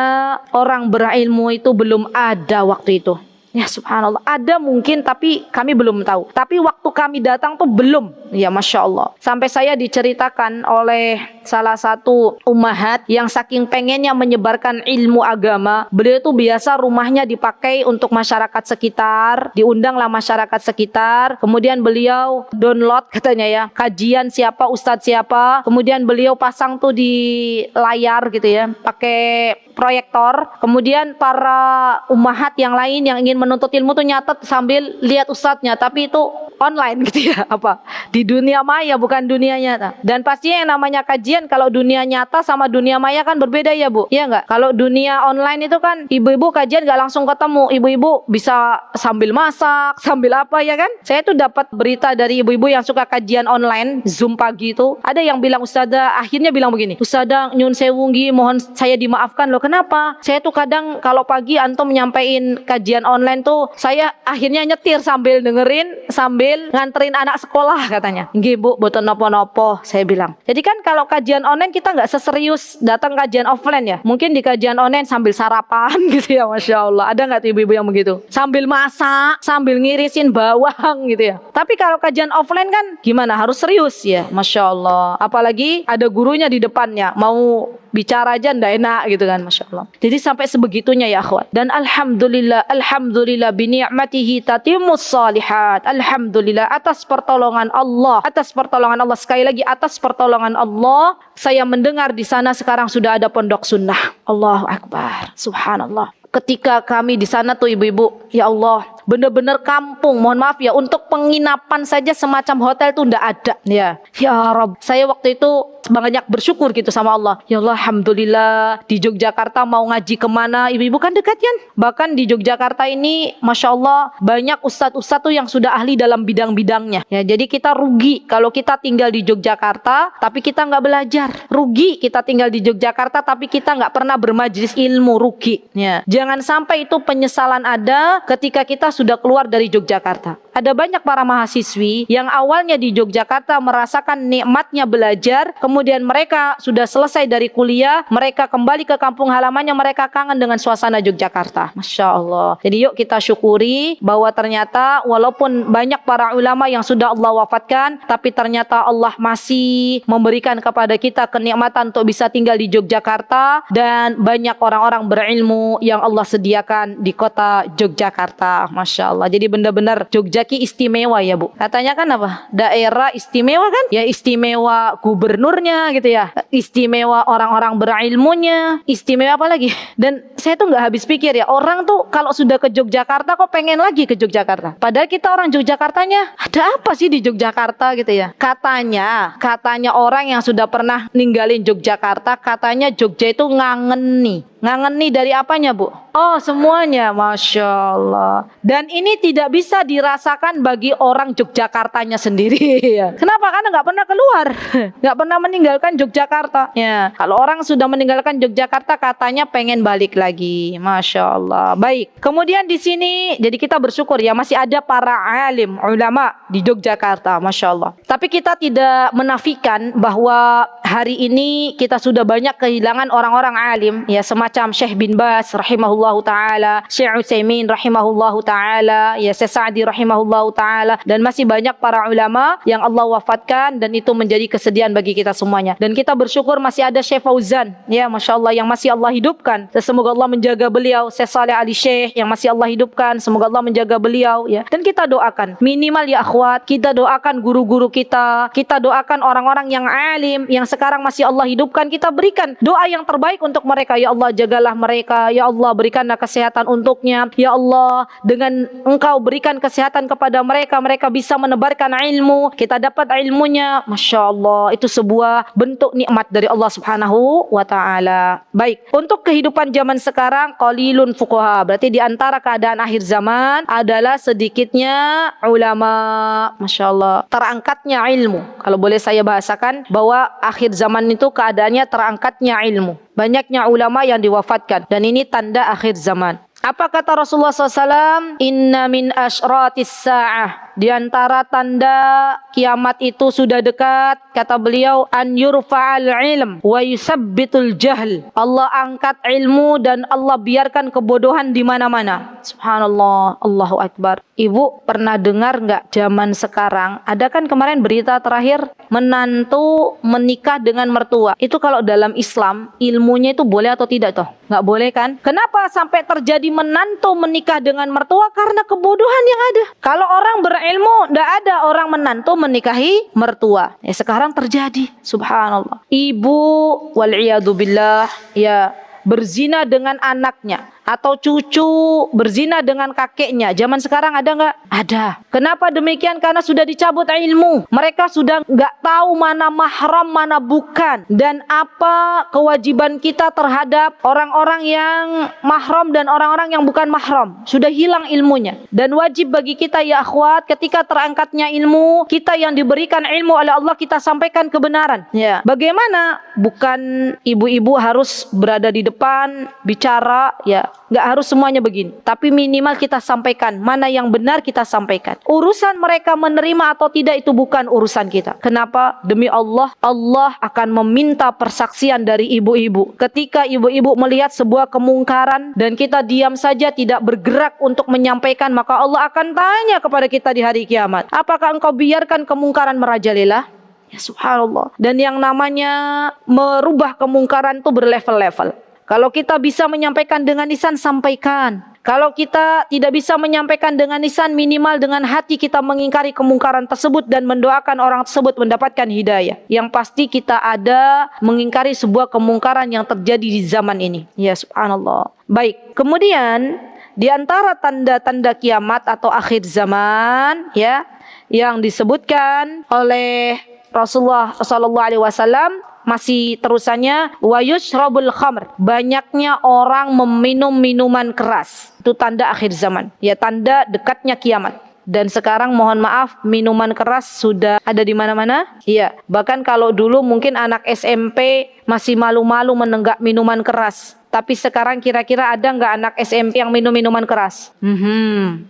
orang berilmu itu belum ada waktu itu. Ya subhanallah, ada mungkin tapi kami belum tahu. Tapi waktu kami datang tuh belum. Ya masya Allah. Sampai saya diceritakan oleh salah satu ummahat yang saking pengennya menyebarkan ilmu agama, beliau itu biasa rumahnya dipakai untuk masyarakat sekitar, diundanglah masyarakat sekitar. Kemudian beliau download katanya ya, kajian siapa, ustadz siapa. Kemudian beliau pasang tuh di layar gitu ya, pakai proyektor. Kemudian para ummahat yang lain yang ingin menuntut ilmu tuh nyatet sambil lihat ustadznya, tapi itu online gitu ya, apa di dunia maya bukan dunia nyata. Dan pastinya yang namanya kajian kalau dunia nyata sama dunia maya kan berbeda ya bu, iya nggak? Kalau dunia online itu kan ibu-ibu kajian nggak langsung ketemu, ibu-ibu bisa sambil masak, sambil apa ya kan? Saya tuh dapat berita dari ibu-ibu yang suka kajian online, Zoom pagi itu, ada yang bilang ustazah, akhirnya bilang begini, ustazah nyun sewu nggih, mohon saya dimaafkan loh, kenapa? Saya tuh kadang kalau pagi antum nyampein kajian online tuh, saya akhirnya nyetir sambil dengerin, sambil nganterin anak sekolah katanya. Nggih bu, boten nopo-nopo, saya bilang. Jadi kan kalau kajian online kita nggak seserius datang kajian offline ya. Mungkin di kajian online sambil sarapan gitu ya, masya Allah. Ada nggak ibu-ibu yang begitu? Sambil masak, sambil ngirisin bawang gitu ya. Tapi kalau kajian offline kan gimana? Harus serius ya, masya Allah. Apalagi ada gurunya di depannya, mau bicara aja ndak enak gitu kan, masya Allah. Jadi sampai sebegitunya ya akhwat. Dan alhamdulillah bini'matihi tatimmus salihat. Alhamdulillah atas pertolongan Allah, sekali lagi atas pertolongan Allah, saya mendengar di sana sekarang sudah ada pondok sunnah. Allahu Akbar, subhanallah. Ketika kami di sana tuh ibu-ibu, ya Allah, benar-benar kampung, mohon maaf ya, untuk penginapan saja semacam hotel tuh ndak ada ya. Ya Rabb, saya waktu itu banyak bersyukur gitu sama Allah. Ya Allah, alhamdulillah di Yogyakarta mau ngaji kemana, ibu-ibu kan dekat kan. Bahkan di Yogyakarta ini masya Allah banyak ustadz-ustadz tuh yang sudah ahli dalam bidang-bidangnya ya. Jadi kita rugi kalau kita tinggal di Yogyakarta tapi kita nggak belajar, rugi kita tinggal di Yogyakarta tapi kita nggak pernah bermajlis ilmu, rugi ya. Jangan sampai itu penyesalan ada ketika kita sudah keluar dari Yogyakarta. Ada banyak para mahasiswi yang awalnya di Yogyakarta merasakan nikmatnya belajar, kemudian mereka sudah selesai dari kuliah, mereka kembali ke kampung halamannya, mereka kangen dengan suasana Yogyakarta. Masya Allah. Jadi yuk kita syukuri bahwa ternyata walaupun banyak para ulama yang sudah Allah wafatkan, tapi ternyata Allah masih memberikan kepada kita kenikmatan untuk bisa tinggal di Yogyakarta, dan banyak orang-orang berilmu yang Allah sediakan di kota Yogyakarta. Masya Allah. Jadi benar-benar Yogyakarta istimewa ya bu. Katanya kan apa? Daerah istimewa kan? Ya istimewa gubernurnya gitu ya. Istimewa orang-orang berilmunya. Istimewa apa lagi? Dan saya tuh nggak habis pikir ya, orang tuh kalau sudah ke Yogyakarta kok pengen lagi ke Yogyakarta. Padahal kita orang Yogyakartanya, ada apa sih di Yogyakarta gitu ya? Katanya orang yang sudah pernah ninggalin Yogyakarta, katanya Jogja itu ngangeni. Ngangeni dari apanya, Bu? Oh, semuanya, Masya Allah. Dan ini tidak bisa dirasakan bagi orang Yogyakartanya sendiri. Kenapa? Karena nggak pernah keluar, nggak pernah meninggalkan Yogyakarta. Ya, kalau orang sudah meninggalkan Yogyakarta, katanya pengen balik lagi. Masya Allah. Baik. Kemudian di sini, jadi kita bersyukur ya masih ada para alim, ulama di Yogyakarta, Masya Allah. Tapi kita tidak menafikan bahwa hari ini kita sudah banyak kehilangan orang-orang alim, ya semacam Syekh bin Bas rahimahullahu taala, Syekh Utsaimin rahimahullahu taala, ya Syekh Sa'di rahimahullahu taala, dan masih banyak para ulama yang Allah wafatkan, dan itu menjadi kesedihan bagi kita semuanya. Dan kita bersyukur masih ada Syekh Fauzan, ya Masya Allah, yang masih Allah hidupkan. Semoga Allah menjaga beliau. Syekh Saleh Ali Syekh yang masih Allah hidupkan, semoga Allah menjaga beliau, ya. Dan kita doakan minimal ya akhwat, kita doakan guru-guru kita doakan orang-orang yang alim yang sekarang masih Allah hidupkan, kita berikan doa yang terbaik untuk mereka. Ya Allah, jagalah mereka, ya Allah, berikanlah kesehatan untuknya, ya Allah, dengan Engkau berikan kesehatan kepada mereka, mereka bisa menebarkan ilmu, kita dapat ilmunya. Masya Allah, itu sebuah bentuk nikmat dari Allah Subhanahu wa ta'ala. Baik, untuk kehidupan zaman sekarang, qalilun fuqaha, berarti di antara keadaan akhir zaman adalah sedikitnya ulama. Masya Allah, terangkatnya ilmu. Kalau boleh saya bahasakan bahwa akhir zaman itu keadaannya terangkatnya ilmu, banyaknya ulama yang diwafatkan, dan ini tanda akhir zaman. Apa kata Rasulullah SAW? Inna min asyratis sa'ah, di antara tanda kiamat itu sudah dekat, kata beliau, an yurfa'al ilm wa yusabbitul jahl. Allah angkat ilmu dan Allah biarkan kebodohan di mana-mana. Subhanallah, Allahu Akbar. Ibu pernah dengar nggak zaman sekarang? Ada kan kemarin berita terakhir menantu menikah dengan mertua. Itu kalau dalam Islam ilmunya itu boleh atau tidak toh? Nggak boleh kan? Kenapa sampai terjadi menantu menikah dengan mertua? Karena kebodohan yang ada. Kalau orang berilmu, nggak ada orang menantu menikahi mertua. Ya sekarang terjadi. Subhanallah. Ibu wal'iyadzubillah, ya, berzina dengan anaknya, atau cucu berzina dengan kakeknya. Zaman sekarang ada nggak? Ada. Kenapa demikian? Karena sudah dicabut ilmu. Mereka sudah nggak tahu mana mahram, mana bukan, dan apa kewajiban kita terhadap orang-orang yang mahram dan orang-orang yang bukan mahram. Sudah hilang ilmunya. Dan wajib bagi kita ya akhwat, ketika terangkatnya ilmu, kita yang diberikan ilmu oleh Allah, kita sampaikan kebenaran. Ya. Bagaimana? Bukan ibu-ibu harus berada di depan bicara, ya. Nggak harus semuanya begini, tapi minimal kita sampaikan mana yang benar, kita sampaikan. Urusan mereka menerima atau tidak itu bukan urusan kita. Kenapa? Demi Allah, Allah akan meminta persaksian dari ibu-ibu. Ketika ibu-ibu melihat sebuah kemungkaran dan kita diam saja, tidak bergerak untuk menyampaikan, maka Allah akan tanya kepada kita di hari kiamat, apakah engkau biarkan kemungkaran merajalela? Ya subhanallah. Dan yang namanya merubah kemungkaran itu berlevel-level. Kalau kita bisa menyampaikan dengan lisan, sampaikan. Kalau kita tidak bisa menyampaikan dengan lisan, minimal dengan hati kita mengingkari kemungkaran tersebut dan mendoakan orang tersebut mendapatkan hidayah. Yang pasti kita ada mengingkari sebuah kemungkaran yang terjadi di zaman ini. Ya subhanallah. Baik, kemudian di antara tanda-tanda kiamat atau akhir zaman, ya, yang disebutkan oleh Rasulullah SAW, masih terusannya, wa yushrabul khamr, banyaknya orang meminum minuman keras. Itu tanda akhir zaman, ya, tanda dekatnya kiamat. Dan sekarang mohon maaf, minuman keras sudah ada di mana-mana. Iya, bahkan kalau dulu mungkin anak SMP masih malu-malu menenggak minuman keras. Tapi sekarang kira-kira ada nggak anak SMP yang minum minuman keras?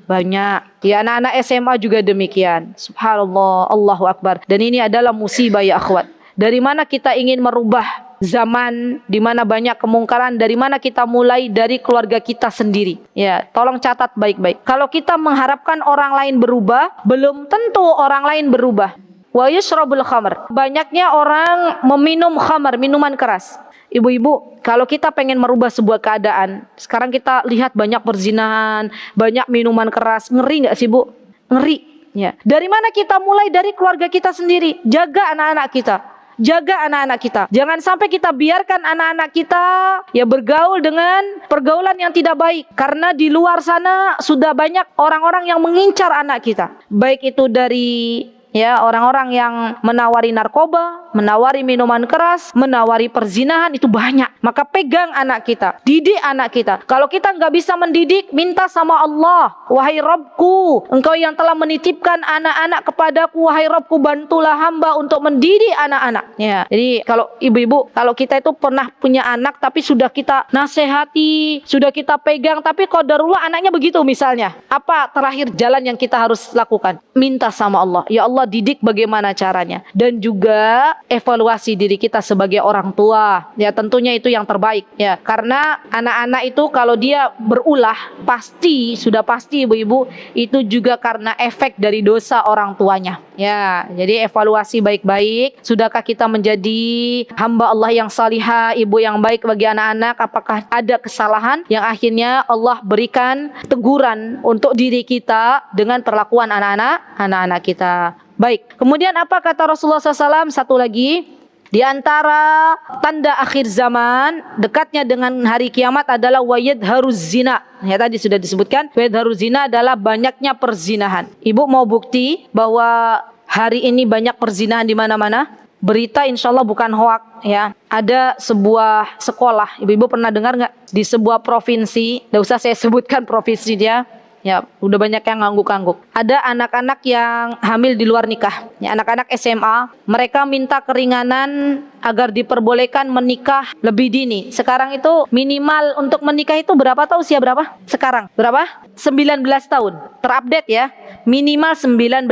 Banyak. Ya, anak-anak SMA juga demikian. Subhanallah, Allahu Akbar. Dan ini adalah musibah ya akhwat. Dari mana kita ingin merubah zaman di mana banyak kemungkaran? Dari mana kita mulai? Dari keluarga kita sendiri. Ya, tolong catat baik-baik. Kalau kita mengharapkan orang lain berubah, belum tentu orang lain berubah. Wa yushrabul khamr, banyaknya orang meminum khamr, minuman keras. Ibu-ibu, kalau kita pengen merubah sebuah keadaan, sekarang kita lihat banyak perzinahan, banyak minuman keras. Ngeri nggak sih, Bu? Ngeri. Ya. Dari mana kita mulai? Dari keluarga kita sendiri. Jaga anak-anak kita. Jaga anak-anak kita. Jangan sampai kita biarkan anak-anak kita ya bergaul dengan pergaulan yang tidak baik. Karena di luar sana sudah banyak orang-orang yang mengincar anak kita. Baik itu dari orang-orang yang menawari narkoba, menawari minuman keras, menawari perzinahan, itu banyak. Maka pegang anak kita, didik anak kita. Kalau kita nggak bisa mendidik, minta sama Allah. Wahai Rabbku, Engkau yang telah menitipkan anak-anak kepadaku, wahai Rabbku, bantulah hamba untuk mendidik anak-anak. Ya, jadi kalau ibu-ibu, kalau kita itu pernah punya anak tapi sudah kita nasihati, sudah kita pegang, tapi qadarullah anaknya begitu misalnya. Apa terakhir jalan yang kita harus lakukan? Minta sama Allah. Ya Allah, didik bagaimana caranya, dan juga evaluasi diri kita sebagai orang tua. Ya, tentunya itu yang terbaik ya, karena anak-anak itu kalau dia berulah sudah pasti ibu-ibu itu juga karena efek dari dosa orang tuanya. Ya, jadi evaluasi baik-baik. Sudahkah kita menjadi hamba Allah yang salihah, ibu yang baik bagi anak-anak? Apakah ada kesalahan yang akhirnya Allah berikan teguran untuk diri kita dengan perlakuan anak-anak kita? Baik, kemudian apa kata Rasulullah SAW? Satu lagi, di antara tanda akhir zaman dekatnya dengan hari kiamat adalah wayadharuz zina. Ya, tadi sudah disebutkan, wayadharuz zina adalah banyaknya perzinahan. Ibu mau bukti bahwa hari ini banyak perzinahan di mana-mana? Berita insya Allah bukan hoak ya. Ada sebuah sekolah, ibu-ibu pernah dengar nggak? Di sebuah provinsi, tidak usah saya sebutkan provinsi dia. Ya, udah banyak yang ngangguk-ngangguk. Ada anak-anak yang hamil di luar nikah. Ya, anak-anak SMA, mereka minta keringanan agar diperbolehkan menikah lebih dini. Sekarang itu minimal untuk menikah itu berapa tahu usia berapa? Sekarang berapa? 19 tahun. Terupdate ya. Minimal 19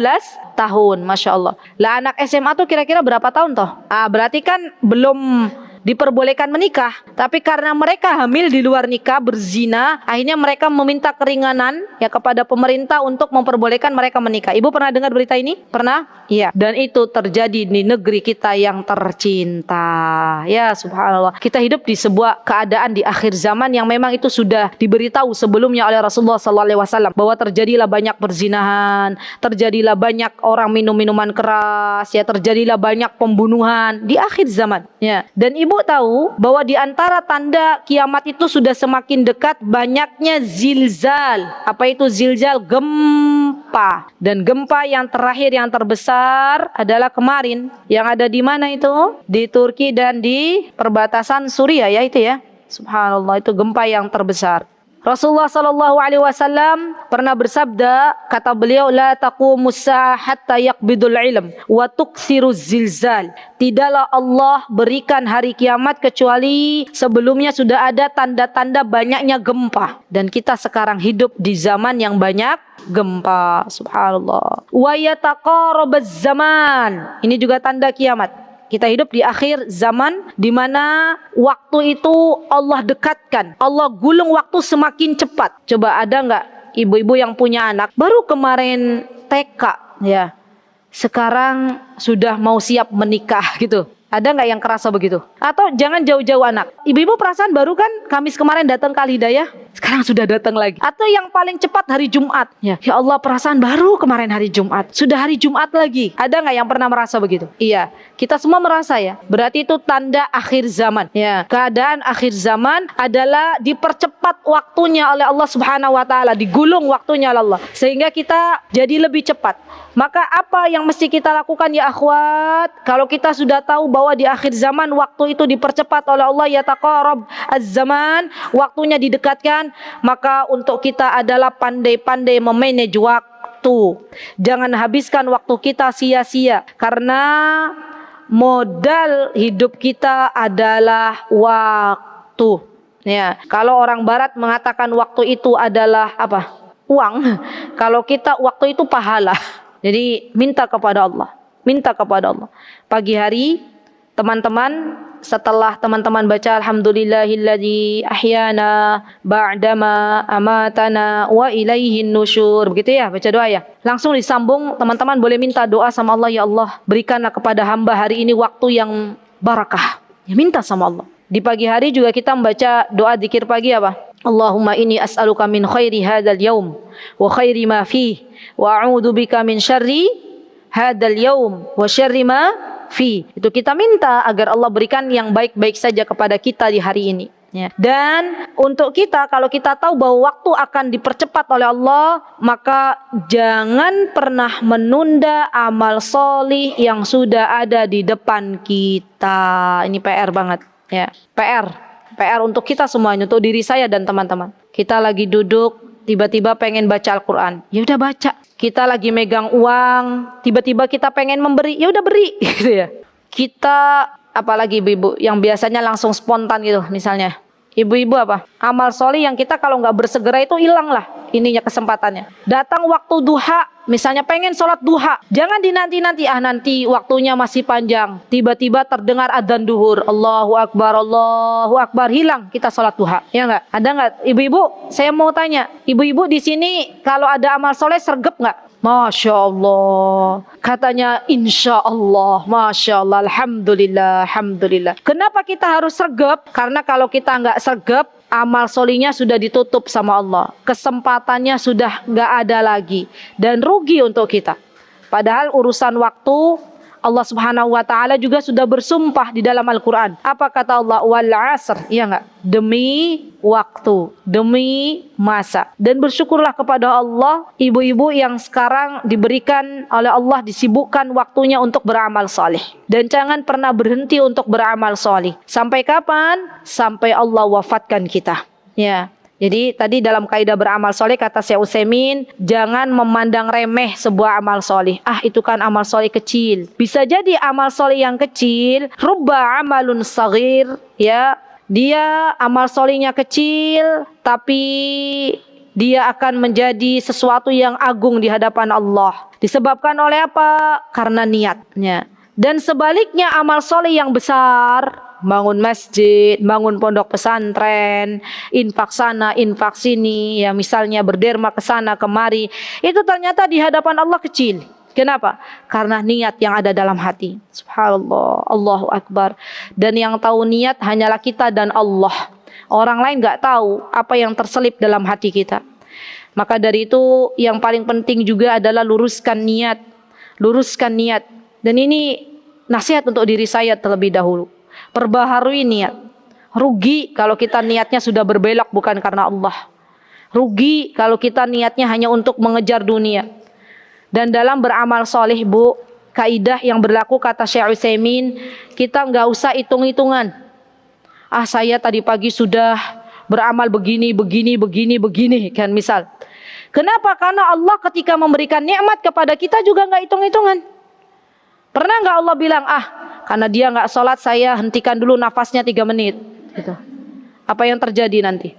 tahun, Masya Allah. Lah anak SMA tuh kira-kira berapa tahun toh? Berarti kan belum diperbolehkan menikah, tapi karena mereka hamil di luar nikah, berzina, akhirnya mereka meminta keringanan ya kepada pemerintah untuk memperbolehkan mereka menikah. Ibu pernah dengar berita ini? Pernah? Iya. Dan itu terjadi di negeri kita yang tercinta. Ya, subhanallah. Kita hidup di sebuah keadaan di akhir zaman yang memang itu sudah diberitahu sebelumnya oleh Rasulullah SAW bahwa terjadilah banyak perzinahan, terjadilah banyak orang minum minuman keras, ya, terjadilah banyak pembunuhan di akhir zaman. Ya. Dan ibu tahu bahwa di antara tanda kiamat itu sudah semakin dekat banyaknya zilzal. Apa itu zilzal? Gempa. Dan gempa yang terakhir yang terbesar adalah kemarin yang ada di mana itu? Di Turki dan di perbatasan Suriah ya itu ya. Subhanallah, itu gempa yang terbesar. Rasulullah sallallahu alaihi wasallam pernah bersabda, kata beliau, la taqumus sa'a hatta yaqbidul ilm wa tuksiruz zilzal. Tidaklah Allah berikan hari kiamat kecuali sebelumnya sudah ada tanda-tanda banyaknya gempa. Dan kita sekarang hidup di zaman yang banyak gempa. Subhanallah. Wa yataqarabaz zaman. Ini juga tanda kiamat. Kita hidup di akhir zaman di mana waktu itu Allah dekatkan. Allah gulung waktu semakin cepat. Coba ada nggak ibu-ibu yang punya anak baru kemarin TK ya, sekarang sudah mau siap menikah gitu? Ada nggak yang kerasa begitu? Atau jangan jauh-jauh anak. Ibu-ibu perasaan baru kan Kamis kemarin datang ke Al-Hidayah, sekarang sudah datang lagi. Atau yang paling cepat hari Jumat. Ya Allah, perasaan baru kemarin hari Jumat, sudah hari Jumat lagi. Ada nggak yang pernah merasa begitu? Iya, kita semua merasa ya. Berarti itu tanda akhir zaman. Ya, keadaan akhir zaman adalah dipercepat waktunya oleh Allah Subhanahu Wa Taala, digulung waktunya oleh Allah, sehingga kita jadi lebih cepat. Maka apa yang mesti kita lakukan ya akhwat? Kalau kita sudah tahu bahwa di akhir zaman waktu itu dipercepat oleh Allah, ya taqarab az-zaman, waktunya didekatkan, maka untuk kita adalah pandai-pandai memanage waktu. Jangan habiskan waktu kita sia-sia, karena modal hidup kita adalah waktu. Ya, kalau orang barat mengatakan waktu itu adalah apa? Uang. Kalau kita waktu itu pahala. Jadi minta kepada Allah, minta kepada Allah. Pagi hari teman-teman, setelah teman-teman baca alhamdulillahilladzi ahyana ba'dama amatana wa ilaihin nusyur, begitu ya, baca doa ya. Langsung disambung, teman-teman boleh minta doa sama Allah, ya Allah berikanlah kepada hamba hari ini waktu yang barakah. Ya, minta sama Allah. Di pagi hari juga kita membaca doa dzikir pagi apa? Allahumma inni as'aluka min khairi hadzal yaum wa khairi ma fihi wa a'udzu bika min syarri hadzal yaum wa syarri ma fi. Itu kita minta agar Allah berikan yang baik-baik saja kepada kita di hari ini. Ya. Dan untuk kita, kalau kita tahu bahwa waktu akan dipercepat oleh Allah, maka jangan pernah menunda amal solih yang sudah ada di depan kita. Ini PR banget, ya. PR untuk kita semuanya, untuk diri saya dan teman-teman. Kita lagi duduk, tiba-tiba pengen baca Al-Quran, ya udah baca. Kita lagi megang uang, tiba-tiba kita pengen memberi, ya udah beri, gitu ya. Kita, apalagi ibu-ibu yang biasanya langsung spontan gitu, misalnya. Ibu-ibu apa? Amal soleh yang kita kalau nggak bersegera itu hilang lah ininya kesempatannya. Datang waktu duha, misalnya pengen sholat duha, jangan dinanti-nanti, nanti waktunya masih panjang. Tiba-tiba terdengar adzan duhur, Allahu Akbar, hilang kita sholat duha. Ya nggak? Ada nggak? Ibu-ibu, saya mau tanya, ibu-ibu di sini kalau ada amal soleh sergap nggak? Masya Allah, katanya insya Allah, Masya Allah, Alhamdulillah, Alhamdulillah. Kenapa kita harus sergap? Karena kalau kita nggak sergap, amal solinya sudah ditutup sama Allah. Kesempatannya sudah nggak ada lagi. Dan rugi untuk kita. Padahal urusan waktu, Allah Subhanahu wa Ta'ala juga sudah bersumpah di dalam Al-Quran. Apa kata Allah? Wal asr, iya nggak? Demi waktu, demi masa. Dan bersyukurlah kepada Allah, ibu-ibu yang sekarang diberikan oleh Allah, disibukkan waktunya untuk beramal saleh. Dan jangan pernah berhenti untuk beramal saleh. Sampai kapan? Sampai Allah wafatkan kita. Ya. Jadi tadi dalam kaidah beramal soleh kata Syekh Utsaimin, jangan memandang remeh sebuah amal soleh. Itu kan amal soleh kecil. Bisa jadi amal soleh yang kecil, rubba amalun saghir, ya. Dia amal solehnya kecil, tapi dia akan menjadi sesuatu yang agung di hadapan Allah. Disebabkan oleh apa? Karena niatnya. Dan sebaliknya amal soleh yang besar, bangun masjid, bangun pondok pesantren, infak sana, infak sini, ya misalnya berderma ke sana kemari, itu ternyata di hadapan Allah kecil. Kenapa? Karena niat yang ada dalam hati. Subhanallah, Allahu Akbar. Dan yang tahu niat hanyalah kita dan Allah. Orang lain nggak tahu apa yang terselip dalam hati kita. Maka dari itu yang paling penting juga adalah luruskan niat. Luruskan niat. Dan ini nasihat untuk diri saya terlebih dahulu. Perbaharui niat. Rugi kalau kita niatnya sudah berbelok bukan karena Allah. Rugi kalau kita niatnya hanya untuk mengejar dunia. Dan dalam beramal soleh, Bu, kaidah yang berlaku kata Syekh Utsaimin, kita nggak usah hitung-hitungan. Saya tadi pagi sudah beramal begini kan misal. Kenapa? Karena Allah ketika memberikan nikmat kepada kita juga nggak hitung-hitungan. Pernah nggak Allah bilang, karena dia nggak sholat, saya hentikan dulu nafasnya 3 menit. Gitu. Apa yang terjadi nanti?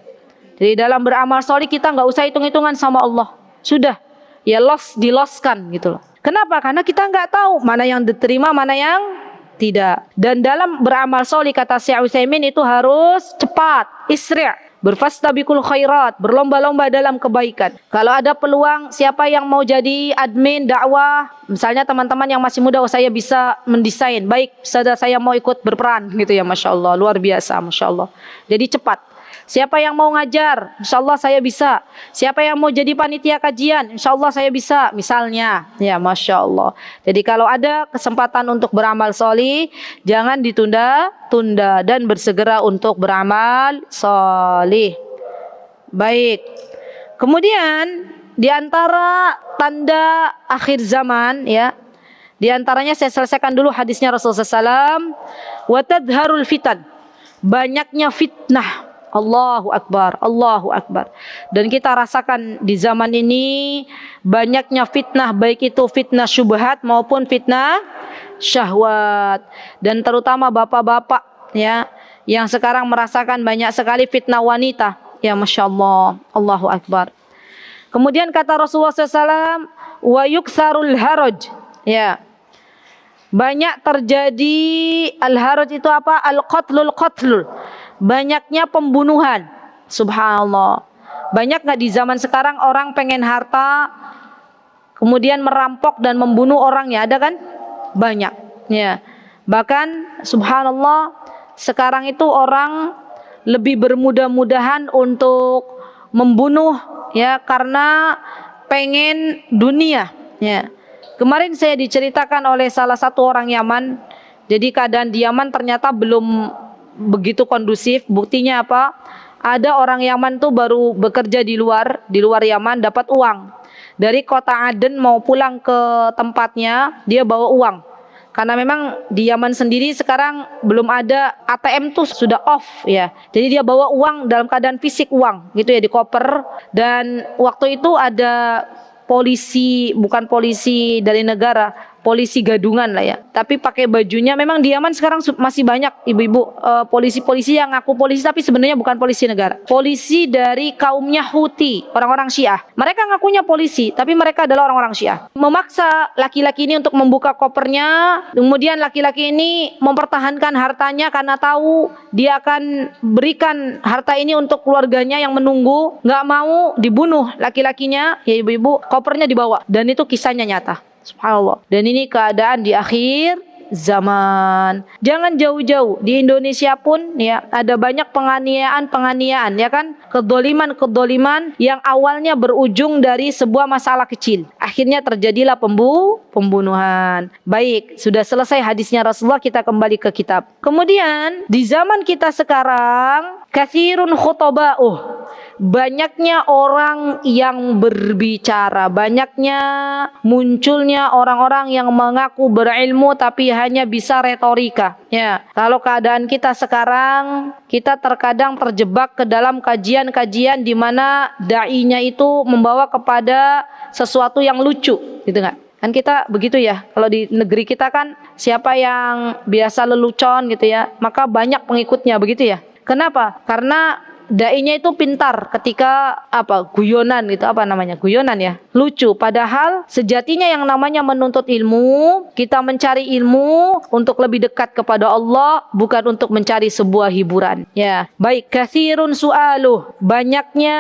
Jadi dalam beramal soleh kita nggak usah hitung-hitungan sama Allah. Sudah, ya diloskan gitu loh. Kenapa? Karena kita nggak tahu mana yang diterima, mana yang tidak. Dan dalam beramal soleh kata Syekh Utsaimin itu harus cepat, isri'. Berfastabiqul khairat, berlomba-lomba dalam kebaikan. Kalau ada peluang, siapa yang mau jadi admin dakwah, misalnya teman-teman yang masih muda, saya bisa mendesain. Baik, saya mau ikut berperan gitu ya, Masya Allah, luar biasa, Masya Allah. Jadi cepat. Siapa yang mau ngajar, insya Allah saya bisa. Siapa yang mau jadi panitia kajian, insya Allah saya bisa. Misalnya, ya Masya Allah. Jadi kalau ada kesempatan untuk beramal soleh, jangan ditunda-tunda dan bersegera untuk beramal soleh. Baik. Kemudian di antara tanda akhir zaman, ya, di antaranya saya selesaikan dulu hadisnya Rasulullah SAW. Wa tadharul fitan, banyaknya fitnah. Allahu Akbar, Allahu Akbar. Dan kita rasakan di zaman ini banyaknya fitnah, baik itu fitnah syubhat maupun fitnah syahwat. Dan terutama bapak-bapak, ya, yang sekarang merasakan banyak sekali fitnah wanita. Ya Masya Allah, Allahu Akbar. Kemudian kata Rasulullah SAW, wa yuksarul haraj, ya, banyak terjadi al-haraj itu apa? Al-qatlul. Banyaknya pembunuhan. Subhanallah. Banyak nggak di zaman sekarang orang pengen harta, kemudian merampok dan membunuh orang, ya, ada kan? Banyak. Ya. Bahkan subhanallah, sekarang itu orang lebih bermudah-mudahan untuk membunuh, ya, karena pengen dunia. Ya. Kemarin saya diceritakan oleh salah satu orang Yaman, Jadi keadaan di Yaman ternyata belum begitu kondusif. Buktinya apa? Ada orang Yaman tuh baru bekerja di luar Yaman dapat uang. Dari kota Aden mau pulang ke tempatnya, dia bawa uang. Karena memang di Yaman sendiri sekarang belum ada, ATM tuh sudah off ya. Jadi dia bawa uang dalam keadaan fisik uang gitu ya, di koper. Dan waktu itu ada polisi, bukan polisi dari negara, polisi gadungan lah ya. Tapi pakai bajunya, memang di Yaman sekarang masih banyak ibu-ibu polisi-polisi yang ngaku polisi tapi sebenarnya bukan polisi negara. Polisi dari kaumnya Houthi, orang-orang Syiah. Mereka ngakunya polisi tapi mereka adalah orang-orang Syiah. Memaksa laki-laki ini untuk membuka kopernya, kemudian laki-laki ini mempertahankan hartanya karena tahu dia akan berikan harta ini untuk keluarganya yang menunggu, nggak mau dibunuh laki-lakinya, ya ibu-ibu, kopernya dibawa. Dan itu kisahnya nyata. Subhanallah. Dan ini keadaan di akhir zaman. Jangan jauh-jauh, di Indonesia pun ya ada banyak penganiayaan ya kan, kedoliman yang awalnya berujung dari sebuah masalah kecil, akhirnya terjadilah pembunuhan. Baik, sudah selesai hadisnya Rasulullah, kita kembali ke kitab. Kemudian di zaman kita sekarang, katsirun khutaba'uh, banyaknya orang yang berbicara, banyaknya munculnya orang-orang yang mengaku berilmu tapi hanya bisa retorika. Ya, kalau keadaan kita sekarang, kita terkadang terjebak ke dalam kajian-kajian di mana dai-nya itu membawa kepada sesuatu yang lucu, gitu nggak? Kan kita begitu ya, kalau di negeri kita kan siapa yang biasa lelucon gitu ya, maka banyak pengikutnya, begitu ya. Kenapa? Karena dai-nya itu pintar ketika guyonan gitu, guyonan ya, lucu. Padahal sejatinya yang namanya menuntut ilmu, kita mencari ilmu untuk lebih dekat kepada Allah, bukan untuk mencari sebuah hiburan. Ya, baik, katsirun su'aluh, banyaknya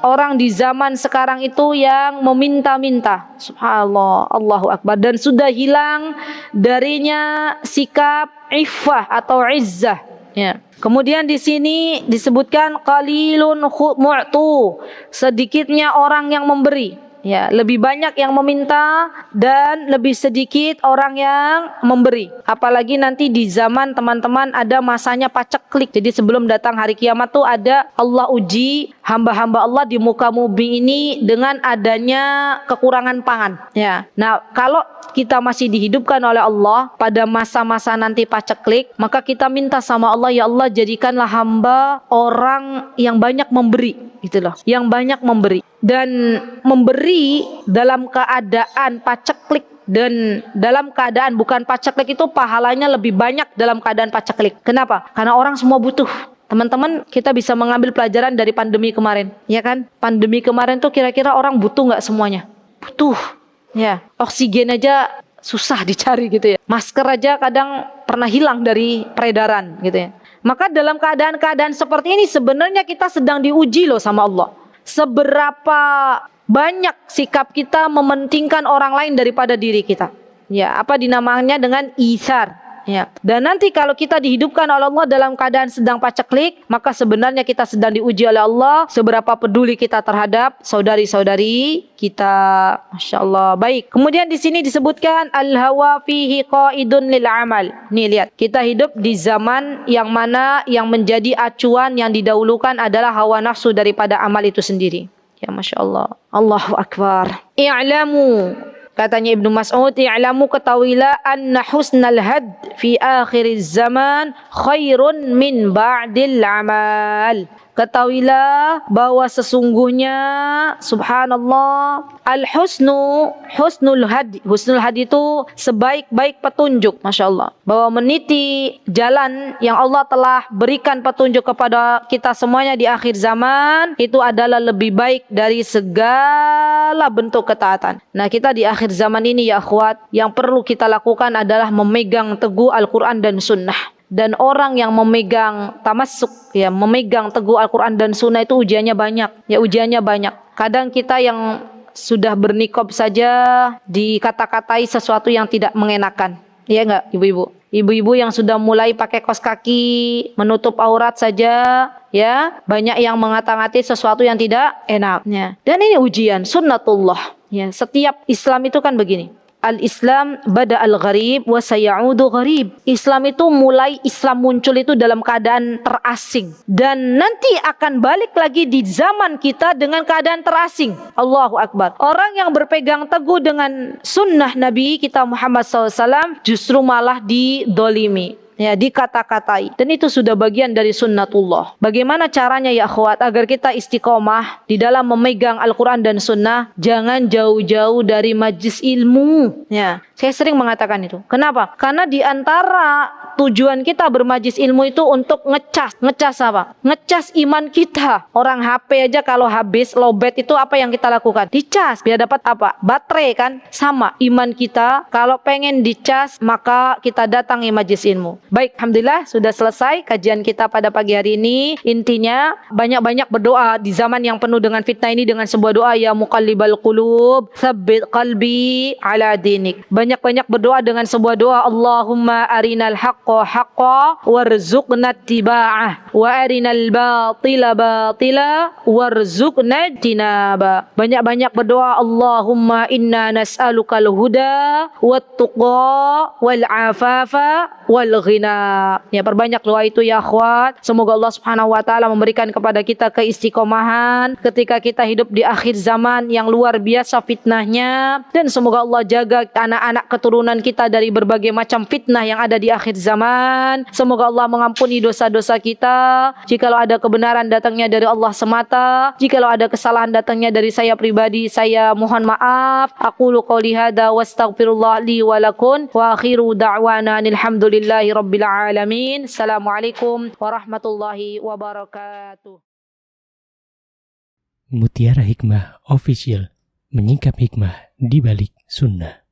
orang di zaman sekarang itu yang meminta-minta. Subhanallah, Allahu Akbar. Dan sudah hilang darinya sikap iffah atau izzah. Ya. Kemudian di sini disebutkan qalilun mu'tu, sedikitnya orang yang memberi. Ya, lebih banyak yang meminta dan lebih sedikit orang yang memberi. Apalagi nanti di zaman teman-teman ada masanya paceklik. Jadi sebelum datang hari kiamat tuh ada Allah uji hamba-hamba Allah di muka bumi ini dengan adanya kekurangan pangan. Ya. Nah, kalau kita masih dihidupkan oleh Allah pada masa-masa nanti paceklik, maka kita minta sama Allah, ya Allah jadikanlah hamba orang yang banyak memberi, gitu loh. Yang banyak memberi. Dan memberi dalam keadaan paceklik dan dalam keadaan bukan paceklik itu pahalanya lebih banyak dalam keadaan paceklik. Kenapa? Karena orang semua butuh. Teman-teman, kita bisa mengambil pelajaran dari pandemi kemarin, ya kan? Pandemi kemarin tuh kira-kira orang butuh nggak semuanya? Butuh. Ya, oksigen aja susah dicari gitu ya. Masker aja kadang pernah hilang dari peredaran gitu ya. Maka dalam keadaan-keadaan seperti ini sebenarnya kita sedang diuji loh sama Allah. Seberapa banyak sikap kita mementingkan orang lain daripada diri kita. Ya, apa dinamanya dengan itsar. Ya. Dan nanti kalau kita dihidupkan oleh Allah dalam keadaan sedang paceklik, maka sebenarnya kita sedang diuji oleh Allah seberapa peduli kita terhadap saudari-saudari kita. Masya Allah. Baik. Kemudian di sini disebutkan al-hawa fihi qaidun lil amal. Nih lihat, kita hidup di zaman yang mana yang menjadi acuan yang didahulukan adalah hawa nafsu daripada amal itu sendiri. Ya Masya Allah. Allahu Akbar. I'lamu. Katanya Ibnu Mas'ud, i'lamu, ketahuilah, anna husnal had fi akhiriz zaman khairun min ba'dil amal. Ketahuilah bahwa sesungguhnya subhanallah husnul had itu sebaik-baik petunjuk, Masya Allah, bahwa meniti jalan yang Allah telah berikan petunjuk kepada kita semuanya di akhir zaman itu adalah lebih baik dari segala bentuk ketaatan. Nah, kita di akhir zaman ini ya akhwat, yang perlu kita lakukan adalah memegang teguh Al-Quran dan Sunnah. Dan orang yang memegang tamassuk, ya, memegang teguh Al-Quran dan Sunnah itu ujiannya banyak. Ya, ujiannya banyak. Kadang kita yang sudah bernikob saja dikata-katai sesuatu yang tidak mengenakan. Iya enggak, ibu-ibu? Ibu-ibu yang sudah mulai pakai kaos kaki, menutup aurat saja, ya, banyak yang mengata-ngati sesuatu yang tidak enak. Ya. Dan ini ujian, sunnatullah. Ya, setiap Islam itu kan begini. Al-Islam bada al-gharib wa sayaudu gharib. Islam itu Islam muncul itu dalam keadaan terasing dan nanti akan balik lagi di zaman kita dengan keadaan terasing. Allahu Akbar. Orang yang berpegang teguh dengan sunnah Nabi kita Muhammad SAW justru malah didolimi, dikata-katai, dan itu sudah bagian dari sunnatullah. Bagaimana caranya ya akhwat agar kita istiqomah di dalam memegang Al-Quran dan sunnah? Jangan jauh-jauh dari majlis ilmu. Saya sering mengatakan itu. Kenapa? Karena di antara tujuan kita bermajlis ilmu itu untuk ngecas apa? Ngecas iman kita. Orang HP aja kalau habis lowbat itu apa yang kita lakukan? Dicas biar dapat apa? Baterai kan? Sama iman kita kalau pengen dicas maka kita datangi majlis ilmu. Baik, alhamdulillah sudah selesai kajian kita pada pagi hari ini. Intinya banyak-banyak berdoa di zaman yang penuh dengan fitnah ini dengan sebuah doa, ya muqallibal qulub tsabbit qalbi ala dinik. Banyak-banyak berdoa dengan sebuah doa, Allahumma arinal haqqa haqqa warzuqna ittiba'ah wa arinal batila batila warzuqna ijtinaba. Banyak-banyak berdoa, Allahumma inna nas'alukal huda wat tuqa wal afafa wal ghina. Perbanyak doa itu ya akhwat. Semoga Allah Subhanahu wa taala memberikan kepada kita keistiqomahan ketika kita hidup di akhir zaman yang luar biasa fitnahnya, dan semoga Allah jaga anak-anak keturunan kita dari berbagai macam fitnah yang ada di akhir zaman. Semoga Allah mengampuni dosa-dosa kita. Jikalau ada kebenaran datangnya dari Allah semata, jikalau ada kesalahan datangnya dari saya pribadi, saya mohon maaf. Aqulu qouli hadza wastaghfirullah li wa lakum wa akhiru da'wana alhamdulillahi rabbil alamin. Assalamualaikum warahmatullahi wabarakatuh. Mutiara Hikmah Official, menyingkap hikmah di balik sunnah.